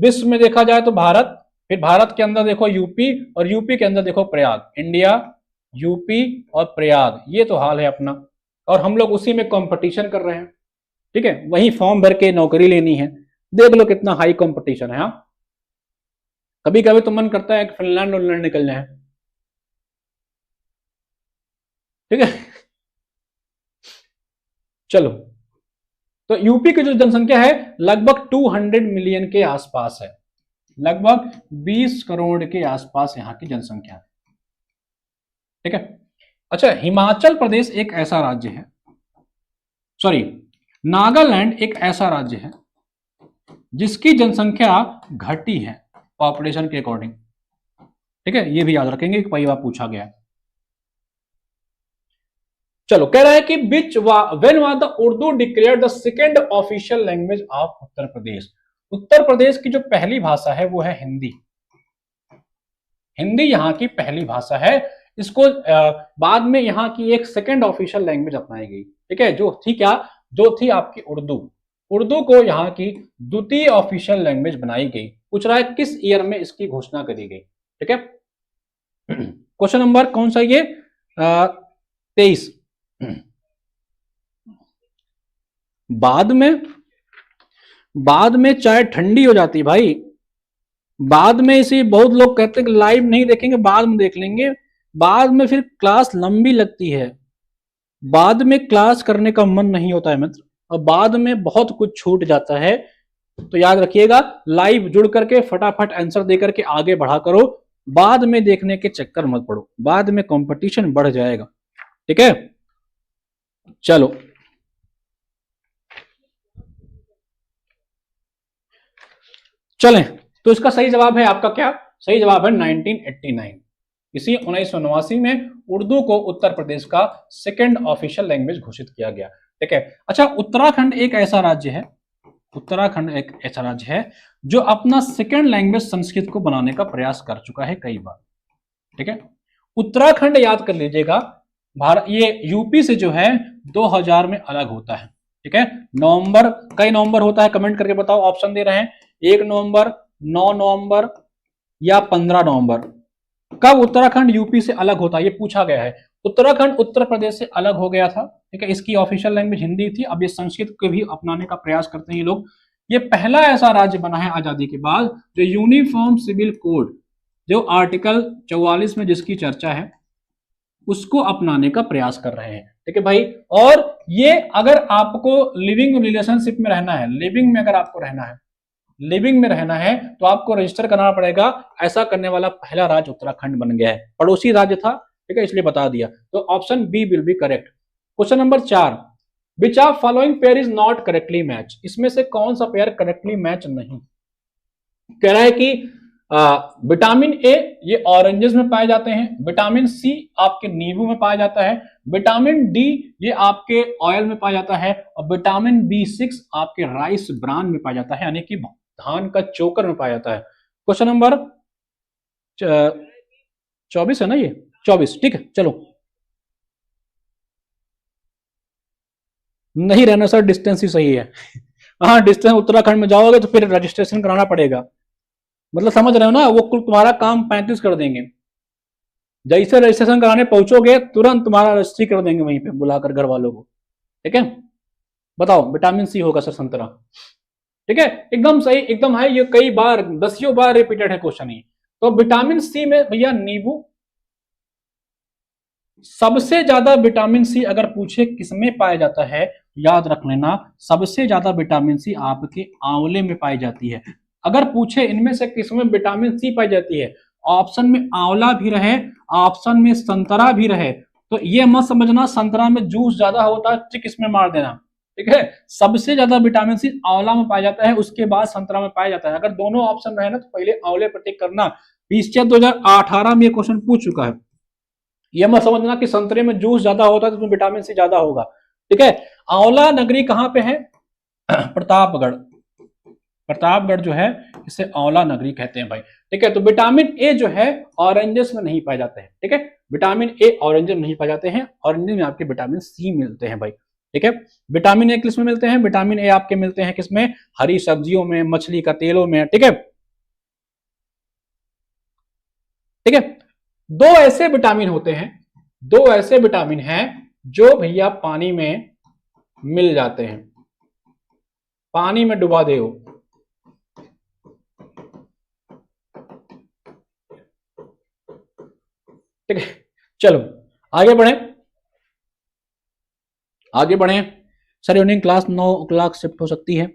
विश्व में देखा जाए तो भारत, फिर भारत के अंदर देखो यूपी, और यूपी के अंदर देखो प्रयाग। इंडिया, यूपी और प्रयाग, ये तो हाल है अपना, और हम लोग उसी में कंपटीशन कर रहे हैं। ठीक है, वही फॉर्म भर के नौकरी लेनी है, देख लो कितना हाई कंपटीशन है। हाँ कभी कभी तो मन करता है कि फिनलैंड उनलैंड निकल जाए। ठीक है चलो, तो यूपी की जो जनसंख्या है लगभग 200 मिलियन के आसपास है, लगभग 20 करोड़ के आसपास यहां की जनसंख्या है। ठीक है, अच्छा हिमाचल प्रदेश एक ऐसा राज्य है, सॉरी नागालैंड एक ऐसा राज्य है जिसकी जनसंख्या घटी है पॉपुलेशन के अकॉर्डिंग। ठीक है, ये भी याद रखेंगे कि कई बार पूछा गया है। चलो कह रहा है कि when was the Urdu declared the second official language of Uttar Pradesh. Uttar Pradesh की जो पहली भाषा है वो है हिंदी। हिंदी यहाँ की पहली भाषा है, इसको बाद में यहाँ की एक सेकंड ऑफिशियल लैंग्वेज अपनाई गई। ठीक है, जो थी क्या, जो थी आपकी उर्दू। उर्दू को यहाँ की द्वितीय ऑफिशियल लैंग्वेज बनाई गई। पूछ रहा है किस ईयर में इसकी घोषणा करी गई। ठीक है, क्वेश्चन नंबर कौन सा ये 23। बाद में चाय ठंडी हो जाती भाई, बाद में इसे बहुत लोग कहते हैं कि लाइव नहीं देखेंगे, बाद में देख लेंगे, बाद में फिर क्लास लंबी लगती है, बाद में क्लास करने का मन नहीं होता है मित्र, और बाद में बहुत कुछ छूट जाता है। तो याद रखिएगा, लाइव जुड़ करके फटाफट आंसर दे करके आगे बढ़ा करो, बाद में देखने के चक्कर मत पड़ो, बाद में कंपटीशन बढ़ जाएगा। ठीक है, चलो चलें, तो इसका सही जवाब है आपका क्या, सही जवाब है 1989। इसी 1989 में उर्दू को उत्तर प्रदेश का सेकंड ऑफिशियल लैंग्वेज घोषित किया गया। ठीक है, अच्छा उत्तराखंड एक ऐसा राज्य है, उत्तराखंड एक ऐसा राज्य है जो अपना सेकंड लैंग्वेज संस्कृत को बनाने का प्रयास कर चुका है कई बार। ठीक है, उत्तराखंड याद कर लीजिएगा, भारत ये यूपी से जो है 2000 में अलग होता है। ठीक है, नवंबर, कई नवंबर होता है, कमेंट करके बताओ, ऑप्शन दे रहे हैं 1 नवंबर, 9 नवंबर या 15 नवंबर। कब उत्तराखंड यूपी से अलग होता है ये पूछा गया है। उत्तराखंड उत्तर प्रदेश से अलग हो गया था। ठीक है, इसकी ऑफिशियल लैंग्वेज हिंदी थी, अब ये संस्कृत को भी अपनाने का प्रयास करते हैं ये लोग। ये पहला ऐसा राज्य बना है आजादी के बाद जो यूनिफॉर्म सिविल कोड, जो आर्टिकल 44 में जिसकी चर्चा है, उसको अपनाने का प्रयास कर रहे हैं। ठीक है भाई, और ये अगर आपको लिविंग रिलेशनशिप में रहना है, लिविंग में अगर आपको रहना है, लिविंग में रहना है तो आपको रजिस्टर करना पड़ेगा। ऐसा करने वाला पहला राज्य उत्तराखंड बन गया है, पड़ोसी राज्य था। ठीक है, इसलिए बता दिया, तो option B will be correct. Question number 4, which of following pair is not correctly match, इसमें से कौन सा पेयर करेक्टली मैच नहीं। कह रहा है कि विटामिन ए ये ऑरेंजेस में पाए जाते हैं, विटामिन सी आपके नींबू में पाया जाता है, विटामिन डी ये आपके ऑयल में पाया जाता है, और विटामिन B6 आपके राइस ब्रान में पाया जाता है, यानी कि धान का चोकर में पाया जाता है। क्वेश्चन नंबर 24 है ना ये, 24। ठीक है, चलो नहीं रहना सर, डिस्टेंस ही सही है। हाँ डिस्टेंस, उत्तराखंड में जाओगे तो फिर रजिस्ट्रेशन कराना पड़ेगा, मतलब समझ रहे हो ना, वो कुल तुम्हारा काम 35 कर देंगे। जैसे रजिस्ट्रेशन कराने पहुंचोगे तुरंत तुम्हारा रजिस्ट्री कर देंगे वहीं पे बुलाकर घर वालों को। ठीक है, बताओ, विटामिन सी होगा सर संतरा। ठीक है, एकदम सही, एकदम है, ये कई बार, दसियों बार रिपीटेड है क्वेश्चन ये। तो विटामिन सी में भैया नींबू। सबसे ज्यादा विटामिन सी अगर पूछे किसमें पाया जाता है, याद रख लेना, सबसे ज्यादा विटामिन सी आपके आंवले में पाई जाती है। अगर पूछे इनमें से किसमें विटामिन सी पाई जाती है, ऑप्शन में आंवला भी रहे, ऑप्शन में संतरा भी रहे, तो ये मत समझना संतरा में जूस ज्यादा होता है, टिक इसमें मार देना। ठीक है, सबसे ज्यादा विटामिन सी आंवला में पाया जाता है, उसके बाद संतरा में पाया जाता है। अगर दोनों ऑप्शन रहे ना तो पहले आंवले पर टिक करना। 2018 में ये क्वेश्चन पूछ चुका है। यह मत समझना कि संतरे में जूस ज्यादा होता है तो उसमें विटामिन सी ज्यादा होगा। ठीक है, आंवला नगरी कहां पे है? प्रतापगढ़। प्रतापगढ़ जो है इसे आंवला नगरी कहते हैं भाई। ठीक है, तो विटामिन ए जो है ऑरेंजेस में नहीं पाए जाते हैं। ठीक है, विटामिन ए ऑरेंज में नहीं पाए जाते हैं, ऑरेंज में आपके विटामिन सी मिलते हैं भाई। ठीक है, विटामिन ए किस में मिलते हैं? विटामिन ए आपके मिलते हैं किसमें? हरी सब्जियों में, मछली का तेलों में। ठीक है, ठीक है, दो ऐसे विटामिन होते हैं, दो ऐसे विटामिन हैं जो भैया पानी में मिल जाते हैं, पानी में डुबा दे हो। ठीक है, चलो आगे बढ़े, आगे बढ़े। Sir evening class 9 o'clock shift हो सकती है।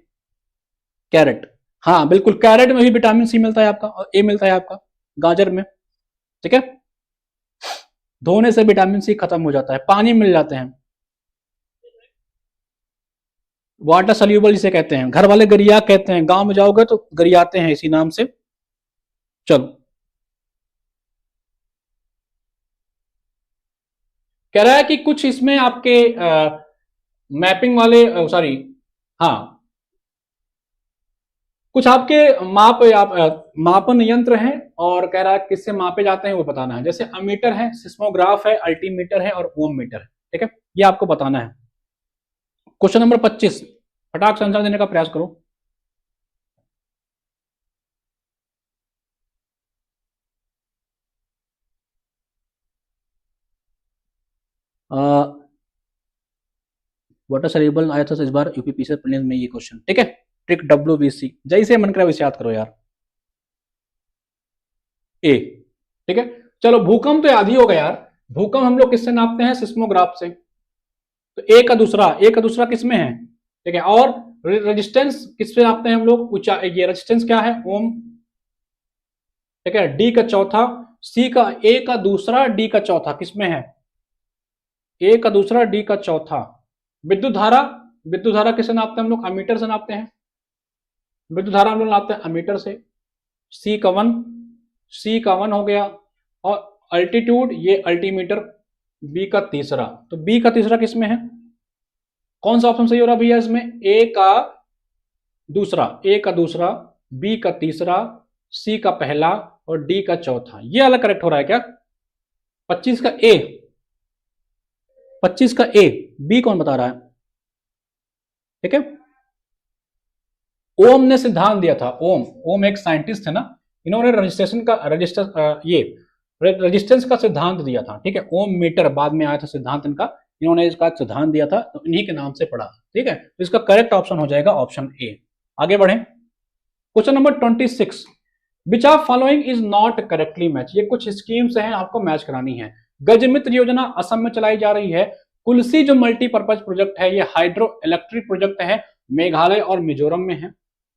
कैरेट, हाँ बिल्कुल, कैरेट में भी विटामिन सी मिलता है आपका और ए मिलता है आपका गाजर में। ठीक है, धोने से विटामिन सी खत्म हो जाता है, पानी मिल जाते हैं, वाटर सल्यूबल जिसे कहते हैं, घर वाले गरिया कहते हैं, गांव में जाओगे तो गरियाते हैं इसी नाम से। चलो, कह रहा है कि कुछ इसमें आपके मैपिंग वाले, सॉरी, हाँ, कुछ आपके मापन यंत्र हैं और कह रहा है किससे मापे जाते हैं वो बताना है। जैसे अमीटर है, सिस्मोग्राफ है, अल्टीमीटर है और ओम मीटर है। ठीक है, ये आपको बताना है। क्वेश्चन नंबर 25, फटाक से आंसर देने का प्रयास करो। वाटर सल्यूबल आया था इस बार यूपीपीसी प्रीलिम्स में ये क्वेश्चन। ठीक है, ट्रिक WBC, जैसे मन करा वैसे याद करो यार। ए, ठीक है, चलो भूकंप तो याद ही होगा यार। भूकंप हम लोग किससे नापते हैं? सिस्मोग्राफ से। तो ए का दूसरा किसमें है? ठीक है, और रेजिस्टेंस किससे नापते हैं हम लोग? ऊंचाई, ये रेजिस्टेंस क्या है? ओम। ठीक है, डी का चौथा, सी का, ए का दूसरा, डी का चौथा किसमें है? ए का दूसरा, डी का चौथा। विद्युत धारा, विद्युत धारा किससे नापते हैं हम लोग? अमीटर से नापते हैं। विद्युत धारा हम लोग नापते हैं अमीटर से। सी का 1, सी का 1 हो गया, और अल्टीट्यूड ये अल्टीमीटर, बी का तीसरा। तो बी का तीसरा किसमें है? कौन सा ऑप्शन सही हो रहा भैया इसमें? ए का दूसरा, बी का तीसरा, सी का पहला और डी का चौथा। ये अलग करेक्ट हो रहा है क्या? 25 का ए, 25 का ए, बी कौन बता रहा है? ठीक है, ओम ने सिद्धांत दिया था। ओम एक साइंटिस्ट है ना, इन्होंने रेजिस्टेंस का सिद्धांत दिया था। ठीक है, ओम मीटर बाद में आया था सिद्धांत इनका, इन्होंने इसका सिद्धांत दिया था तो इन्हीं के नाम से पढ़ा। ठीक है, तो इसका करेक्ट ऑप्शन हो जाएगा ऑप्शन ए। आगे बढ़े, question number 26, which of following is not correctly match. ये कुछ स्कीम्स हैं आपको मैच करानी है। गजमित्र योजना असम में चलाई जा रही है। कुल्सी जो मल्टीपर्पज प्रोजेक्ट है ये हाइड्रो इलेक्ट्रिक प्रोजेक्ट है, मेघालय और मिजोरम में है।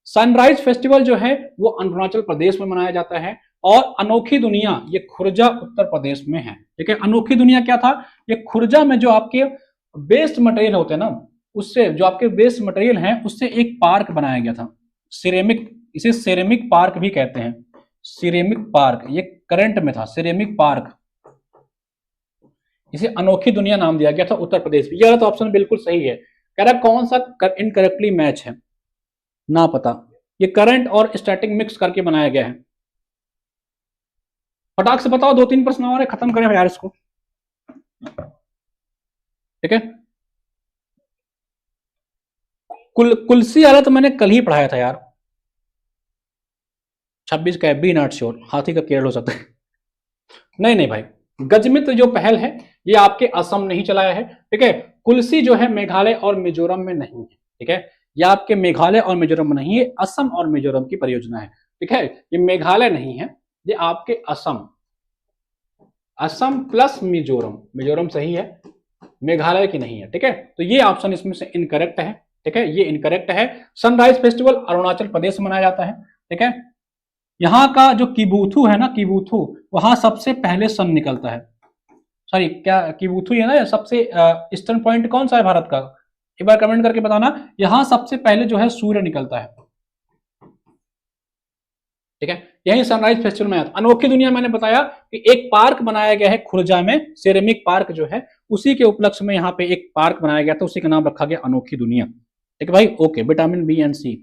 सनराइज फेस्टिवल जो है वो अरुणाचल प्रदेश में मनाया जाता है। और अनोखी दुनिया ये खुर्जा उत्तर प्रदेश में है। ठीक है, अनोखी दुनिया क्या था? ये खुर्जा में जो आपके वेस्ट मटेरियल होते हैं ना, उससे जो आपके वेस्ट मटेरियल हैं उससे एक पार्क बनाया गया था, सिरेमिक, इसे सिरेमिक पार्क भी कहते हैं। सिरेमिक पार्क, ये करंट में था सिरेमिक पार्क, इसे अनोखी दुनिया नाम दिया गया था उत्तर प्रदेश में। यह तो ऑप्शन बिल्कुल सही है। कह रहा कौन सा इनकरेक्टली मैच है? ना पता, ये करंट और स्टैटिक मिक्स करके बनाया गया है। फटाक से बताओ, 2-3 प्रश्न और है, खत्म करें यार इसको। ठीक है, कुलसी वाला तो मैंने कल ही पढ़ाया था यार। 26 का है, बी नॉट श्योर, हाथी का केरल हो सकता है। नहीं भाई, गजमित्र जो पहल है ये आपके असम ने ही चलाया है, ठीक है। कुल्सी जो है मेघालय और मिजोरम में नहीं है, ठीक है। ये आपके मेघालय और मिजोरम में नहीं है, असम और मिजोरम की परियोजना है, ठीक है। ये मेघालय नहीं है, ये आपके असम, असम प्लस मिजोरम, मिजोरम सही है, मेघालय की नहीं है, ठीक है। तो ये ऑप्शन इसमें से इनकरेक्ट है, ठीक है, ये इनकरेक्ट है। सनराइज फेस्टिवल अरुणाचल प्रदेश में मनाया जाता है, ठीक है। यहाँ का जो किबूथू है ना, किबूथू, वहां सबसे पहले सन निकलता है। सॉरी, क्या किबूथू है ना, सबसे ईस्टर्न पॉइंट कौन सा है भारत का, एक बार कमेंट करके बताना। यहां सबसे पहले जो है सूर्य निकलता है, ठीक है। यही सनराइज फेस्टिवल में आता। अनोखी दुनिया मैंने बताया कि एक पार्क बनाया गया है खुर्जा में, सेरेमिक पार्क जो है, उसी के उपलक्ष्य में यहाँ पे एक पार्क बनाया गया था, उसी का नाम रखा गया अनोखी दुनिया, ठीक है भाई। ओके, विटामिन बी एंड सी,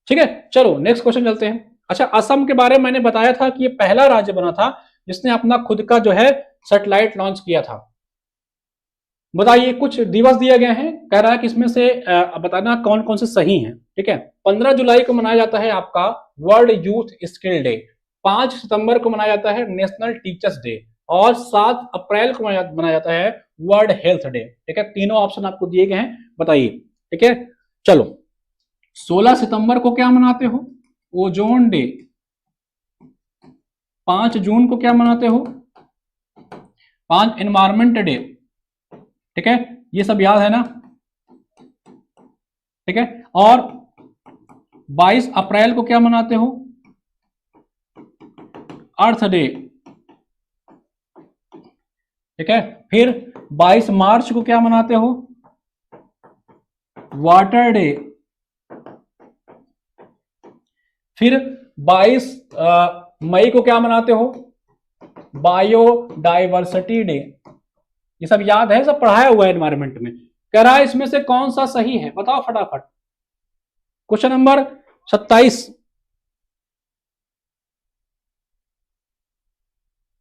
ठीक है। चलो नेक्स्ट क्वेश्चन चलते हैं। अच्छा, असम के बारे में मैंने बताया था कि ये पहला राज्य बना था जिसने अपना खुद का जो है सैटेलाइट लॉन्च किया था। बताइए, कुछ दिवस दिए गए हैं, कह रहा है कि इसमें से बताना कौन कौन से सही हैं, ठीक है। 15 जुलाई को मनाया जाता है आपका वर्ल्ड यूथ स्किल डे, 5 सितंबर को मनाया जाता है नेशनल टीचर्स डे, और 7 अप्रैल को मनाया जाता है वर्ल्ड हेल्थ डे, ठीक है। तीनों ऑप्शन आपको दिए गए हैं, बताइए, ठीक है। चलो, 16 सितंबर को क्या मनाते हो, ओजोन डे। 5 जून को क्या मनाते हो, 5 एनवायरमेंट डे, ठीक है, ये सब याद है ना, ठीक है। और 22 अप्रैल को क्या मनाते हो, अर्थ डे, ठीक है। फिर 22 मार्च को क्या मनाते हो, वाटर डे। फिर 22 मई को क्या मनाते हो, बायोडाइवर्सिटी डे। ये सब याद है, सब पढ़ाया हुआ है एनवायरमेंट में। कह रहा है इसमें से कौन सा सही है, बताओ फटाफट। क्वेश्चन नंबर 27,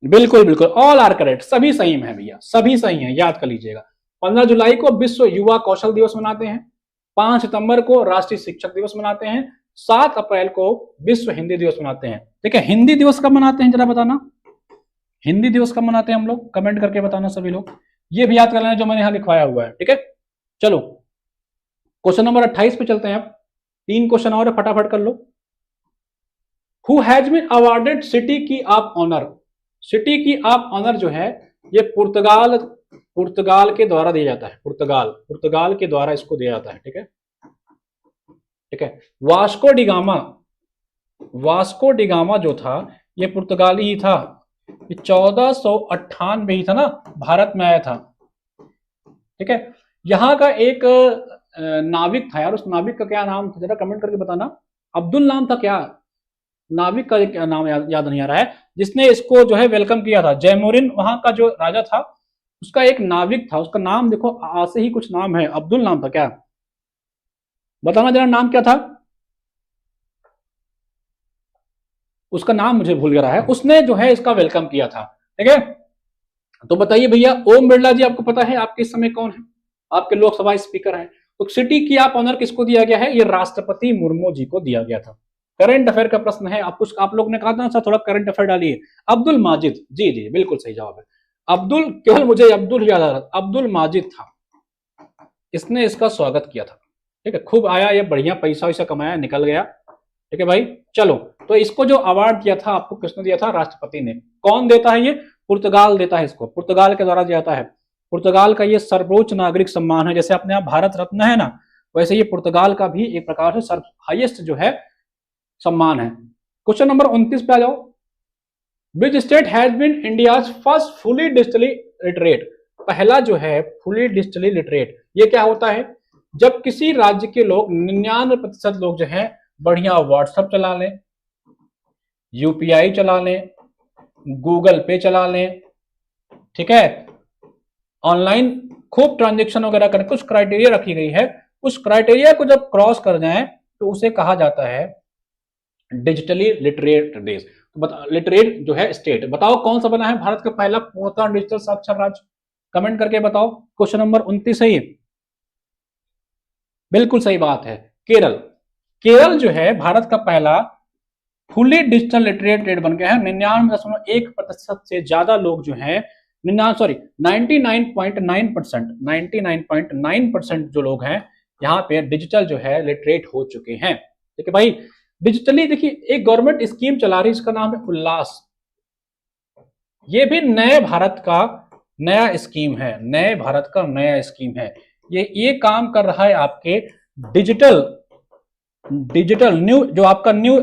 बिल्कुल बिल्कुल, ऑल आर करेक्ट, सभी सही है भैया, सभी सही है, याद कर लीजिएगा। 15 जुलाई को विश्व युवा कौशल दिवस मनाते हैं, 5 सितंबर को राष्ट्रीय शिक्षक दिवस मनाते हैं, 7 अप्रैल को विश्व हिंदी दिवस मनाते हैं, ठीक है। हिंदी दिवस कब मनाते हैं जरा बताना, हिंदी दिवस कब मनाते हैं हम लोग, कमेंट करके बताना सभी लोग। ये भी याद कर लेना जो मैंने यहां लिखवाया हुआ है, ठीक है। चलो क्वेश्चन नंबर 28 पे चलते हैं। अब 3 क्वेश्चन और फटाफट कर लो। Who has been awarded city key of honour, city key of honour जो है ये पुर्तगाल के द्वारा दिया जाता है, पुर्तगाल के द्वारा इसको दिया जाता है, ठीक है, ठीक है। वास्को डिगामा जो था ये पुर्तगाली ही था, ये 1498 ही था ना, भारत में आया था, ठीक है। यहाँ का एक नाविक था यार, उस नाविक का क्या नाम था जरा कमेंट करके बताना। अब्दुल नाम था क्या, नाविक का क्या नाम याद नहीं आ रहा है, जिसने इसको जो है वेलकम किया था। जयमोरिन वहां का जो राजा था उसका एक नाविक था, उसका नाम देखो आ से ही कुछ नाम है, अब्दुल नाम था क्या, बताना जरा नाम क्या था उसका, नाम मुझे भूल गया है। उसने जो है इसका वेलकम किया था, ठीक है। तो बताइए भैया, ओम बिरला जी आपको पता है आपके इस समय कौन है, आपके लोकसभा स्पीकर हैं। तो सिटी की आप ऑनर किसको दिया गया है, ये राष्ट्रपति मुर्मू जी को दिया गया था। करंट अफेयर का प्रश्न है, आप लोग ने कहा था थोड़ा करंट अफेयर डालिए। अब्दुल माजिद, जी जी बिल्कुल सही जवाब है अब्दुल, केवल मुझे अब्दुल याद आ रहा, अब्दुल माजिद था, इसने इसका स्वागत किया था, ठीक है। खूब आया, ये बढ़िया पैसा वैसा कमाया, निकल गया, ठीक है भाई। चलो, तो इसको जो अवार्ड दिया था आपको किसने दिया था, राष्ट्रपति ने। कौन देता है ये, पुर्तगाल देता है इसको, पुर्तगाल के द्वारा दिया जाता है। पुर्तगाल का ये सर्वोच्च नागरिक सम्मान है, जैसे अपने यहाँ भारत रत्न है ना, वैसे ये पुर्तगाल का भी एक प्रकार से हाईएस्ट जो है सम्मान है। क्वेश्चन नंबर 29 पे आ जाओ। Which state has been India's first fully digitally literate, पहला जो है फुली डिजिटली लिटरेट, ये क्या होता है, जब किसी राज्य के लोग 99% लोग जो है बढ़िया व्हाट्सएप चला लें, यूपीआई चला लें, गूगल पे चला लें, ठीक है, ऑनलाइन खूब ट्रांजेक्शन वगैरह करें, कुछ क्राइटेरिया रखी गई है, उस क्राइटेरिया को जब क्रॉस कर जाए तो उसे कहा जाता है डिजिटली लिटरेट देश। तो लिटरेट जो है स्टेट, बताओ कौन सा बना है भारत का पहला पूर्णतः डिजिटल साक्षर राज्य, कमेंट करके बताओ। क्वेश्चन नंबर 29 सही है, बिल्कुल सही बात है, केरल। केरल जो है भारत का पहला फुली डिजिटल लिटरेट रेट बन गया है। 99.1% से ज्यादा लोग जो है 99.9% जो लोग हैं यहाँ पे डिजिटल जो है लिटरेट हो चुके हैं। ठीक है भाई, डिजिटली देखिए एक गवर्नमेंट स्कीम चला रही है, इसका नाम है उल्लास। ये भी नए भारत का नया स्कीम है, नए भारत का नया स्कीम है। ये काम कर रहा है आपके डिजिटल न्यू जो आपका न्यू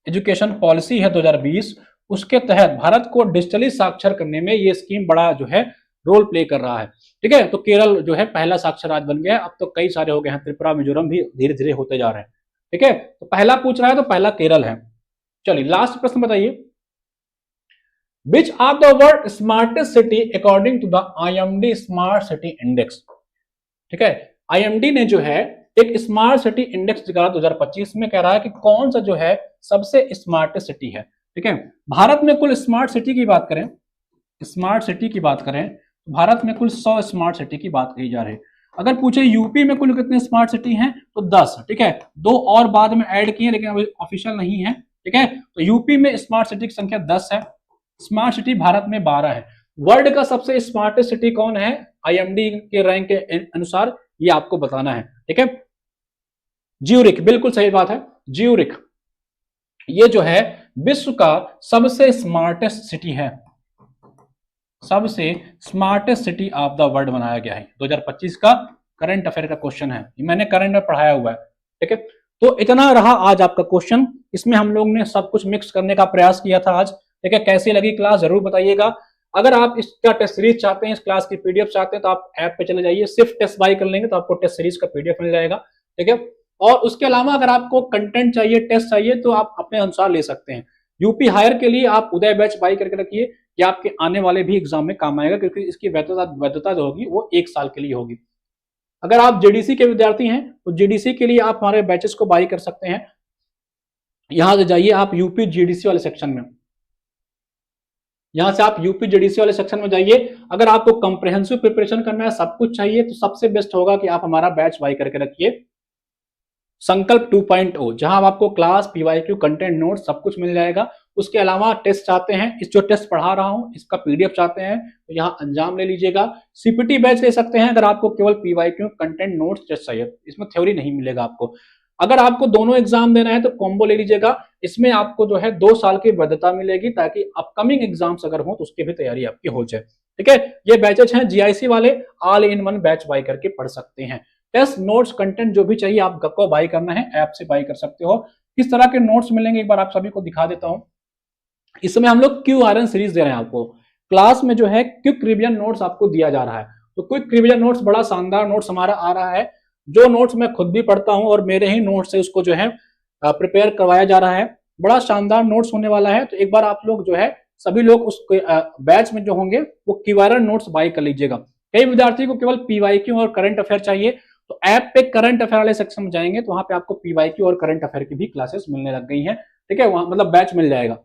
एजुकेशन पॉलिसी है 2020, उसके तहत भारत को डिजिटली साक्षर करने में ये स्कीम बड़ा जो है रोल प्ले कर रहा है। ठीक है, तो केरल जो है पहला साक्षर राज्य बन गया है, अब तो कई सारे हो गए हैं, त्रिपुरा मिजोरम भी धीरे धीरे होते जा रहे हैं। ठीक है, तो पहला पूछ रहा है तो पहला केरल है। चलिए लास्ट प्रश्न बताइए, which are the world smartest city according to the IMD smart city index. ठीक है, IMD ने जो है एक स्मार्ट सिटी इंडेक्स निकाला 2025 में, कह रहा है कि कौन सा जो है सबसे स्मार्टेस्ट सिटी है। ठीक है, भारत में कुल स्मार्ट सिटी की बात करें, स्मार्ट सिटी की बात करें तो भारत में कुल 100 स्मार्ट सिटी की बात कही जा रही है। अगर पूछे यूपी में कुल कितने स्मार्ट सिटी हैं तो 10। ठीक है, 2 और बाद में ऐड किए लेकिन अभी ऑफिशियल नहीं है। ठीक है, तो यूपी में स्मार्ट सिटी की संख्या 10 है, स्मार्ट सिटी भारत में 12 है। वर्ल्ड का सबसे स्मार्टेस्ट सिटी कौन है IMD के रैंक के अनुसार, ये आपको बताना है। ठीक है, ज्यूरिख, बिल्कुल सही बात है, ज्यूरिख ये जो है विश्व का सबसे स्मार्टेस्ट सिटी है, सबसे smartest city of the world बनाया गया है। 2025 का करंट अफेयर का क्वेश्चन है, मैंने करंट में पढ़ाया हुआ है। ठीक है, तो इतना रहा आज आपका क्वेश्चन, इसमें हम लोग ने सब कुछ मिक्स करने का प्रयास किया था आज। ठीक है, कैसी लगी क्लास जरूर बताइएगा। अगर आप इसका टेस्ट सीरीज चाहते हैं, इस क्लास की PDF चाहते हैं तो आप ऐप पे चले जाइए, सिर्फ टेस्ट बाय कर लेंगे तो आपको टेस्ट सीरीज का PDF मिल जाएगा। ठीक है, और उसके अलावा अगर आपको कंटेंट चाहिए, टेस्ट चाहिए तो आप अपने अनुसार ले सकते हैं। यूपी हायर के लिए आप उदय बैच बाय करके रखिए, कि आपके आने वाले भी एग्जाम में काम आएगा, क्योंकि इसकी वैधता जो होगी वो 1 साल के लिए होगी। अगर आप JDC के विद्यार्थी हैं तो JDC के लिए आप हमारे बैचेस को बाय कर सकते हैं। यहां से जाइए आप यूपी JDC वाले सेक्शन में, यहां से आप यूपी JDC वाले सेक्शन में जाइए। अगर आपको कंप्रिहेंसिव प्रिपरेशन करना है, सब कुछ चाहिए, तो सबसे बेस्ट होगा कि आप हमारा बैच बाय करके रखिए संकल्प 2.0, जहां आपको क्लास PYQ कंटेंट नोट सब कुछ मिल जाएगा। उसके अलावा टेस्ट चाहते हैं, इस जो टेस्ट पढ़ा रहा हूं इसका PDF चाहते हैं तो यहाँ अंजाम ले लीजिएगा। CPT बैच ले सकते हैं अगर आपको केवल PYQ कंटेंट नोट्स टेस्ट चाहिए, इसमें थ्योरी नहीं मिलेगा आपको। अगर आपको दोनों एग्जाम देना है तो कॉम्बो ले लीजिएगा, इसमें आपको जो है 2 साल की वैधता मिलेगी, ताकि अपकमिंग एग्जाम्स अगर हो तो उसकी भी तैयारी आपकी हो जाए। ठीक है, ये बैचेज हैं GIC वाले, all in one batch buy करके पढ़ सकते हैं। टेस्ट नोट्स कंटेंट जो भी चाहिए आप को बाय करना है, ऐप से बाय कर सकते हो। किस तरह के नोट्स मिलेंगे एक बार आप सभी को दिखा देता हूं। इसमें हम लोग QRN सीरीज दे रहे हैं आपको, क्लास में जो है क्विक रिवीजन नोट्स आपको दिया जा रहा है। तो क्विक रिवीजन नोट्स बड़ा शानदार नोट्स हमारा आ रहा है, जो नोट्स मैं खुद भी पढ़ता हूं और मेरे ही नोट्स से उसको जो है प्रिपेयर करवाया जा रहा है। बड़ा शानदार नोट्स होने वाला है, तो एक बार आप लोग जो है सभी लोग उस बैच में जो होंगे वो QRN नोट्स बाय कर लीजिएगा। कई विद्यार्थी को केवल PYQ और करंट अफेयर चाहिए, तो ऐप पे करंट अफेयर वाले सेक्शन में जाएंगे तो वहां पे आपको PYQ और करंट अफेयर की भी क्लासेस मिलने लग गई हैं। ठीक है, वहां मतलब बैच मिल जाएगा।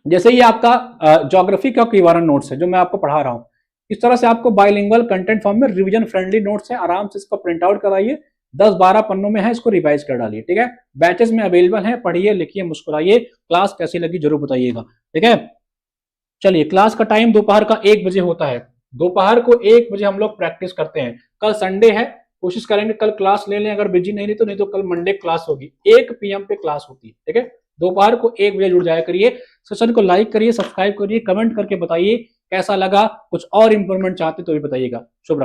जैसे ये आपका ज्योग्राफी का QRN नोट्स है जो मैं आपको पढ़ा रहा हूँ, इस तरह से आपको बाइलिंगुअल कंटेंट फॉर्म में रिवीजन फ्रेंडली नोट्स है, आराम से इसको प्रिंट आउट कराइए, 10-12 पन्नों में है, इसको रिवाइज कर डालिए। ठीक है, बैचेस में अवेलेबल है, पढ़िए लिखिए मुस्कुराइए। क्लास कैसी लगी जरूर बताइएगा। ठीक है, चलिए क्लास का टाइम दोपहर का 1 बजे होता है, दोपहर को 1 बजे हम लोग प्रैक्टिस करते हैं। कल संडे है, कोशिश करेंगे कल क्लास ले लें, अगर बिजी नहीं तो, नहीं तो कल मंडे क्लास होगी, 1 PM पे क्लास होती है। ठीक है, दोपहर को 1 बजे जुड़ जाया करिए। सेशन को लाइक करिए, सब्सक्राइब करिए, कमेंट करके बताइए कैसा लगा, कुछ और इंप्रूवमेंट चाहते तो भी बताइएगा। शुभ रात्रि।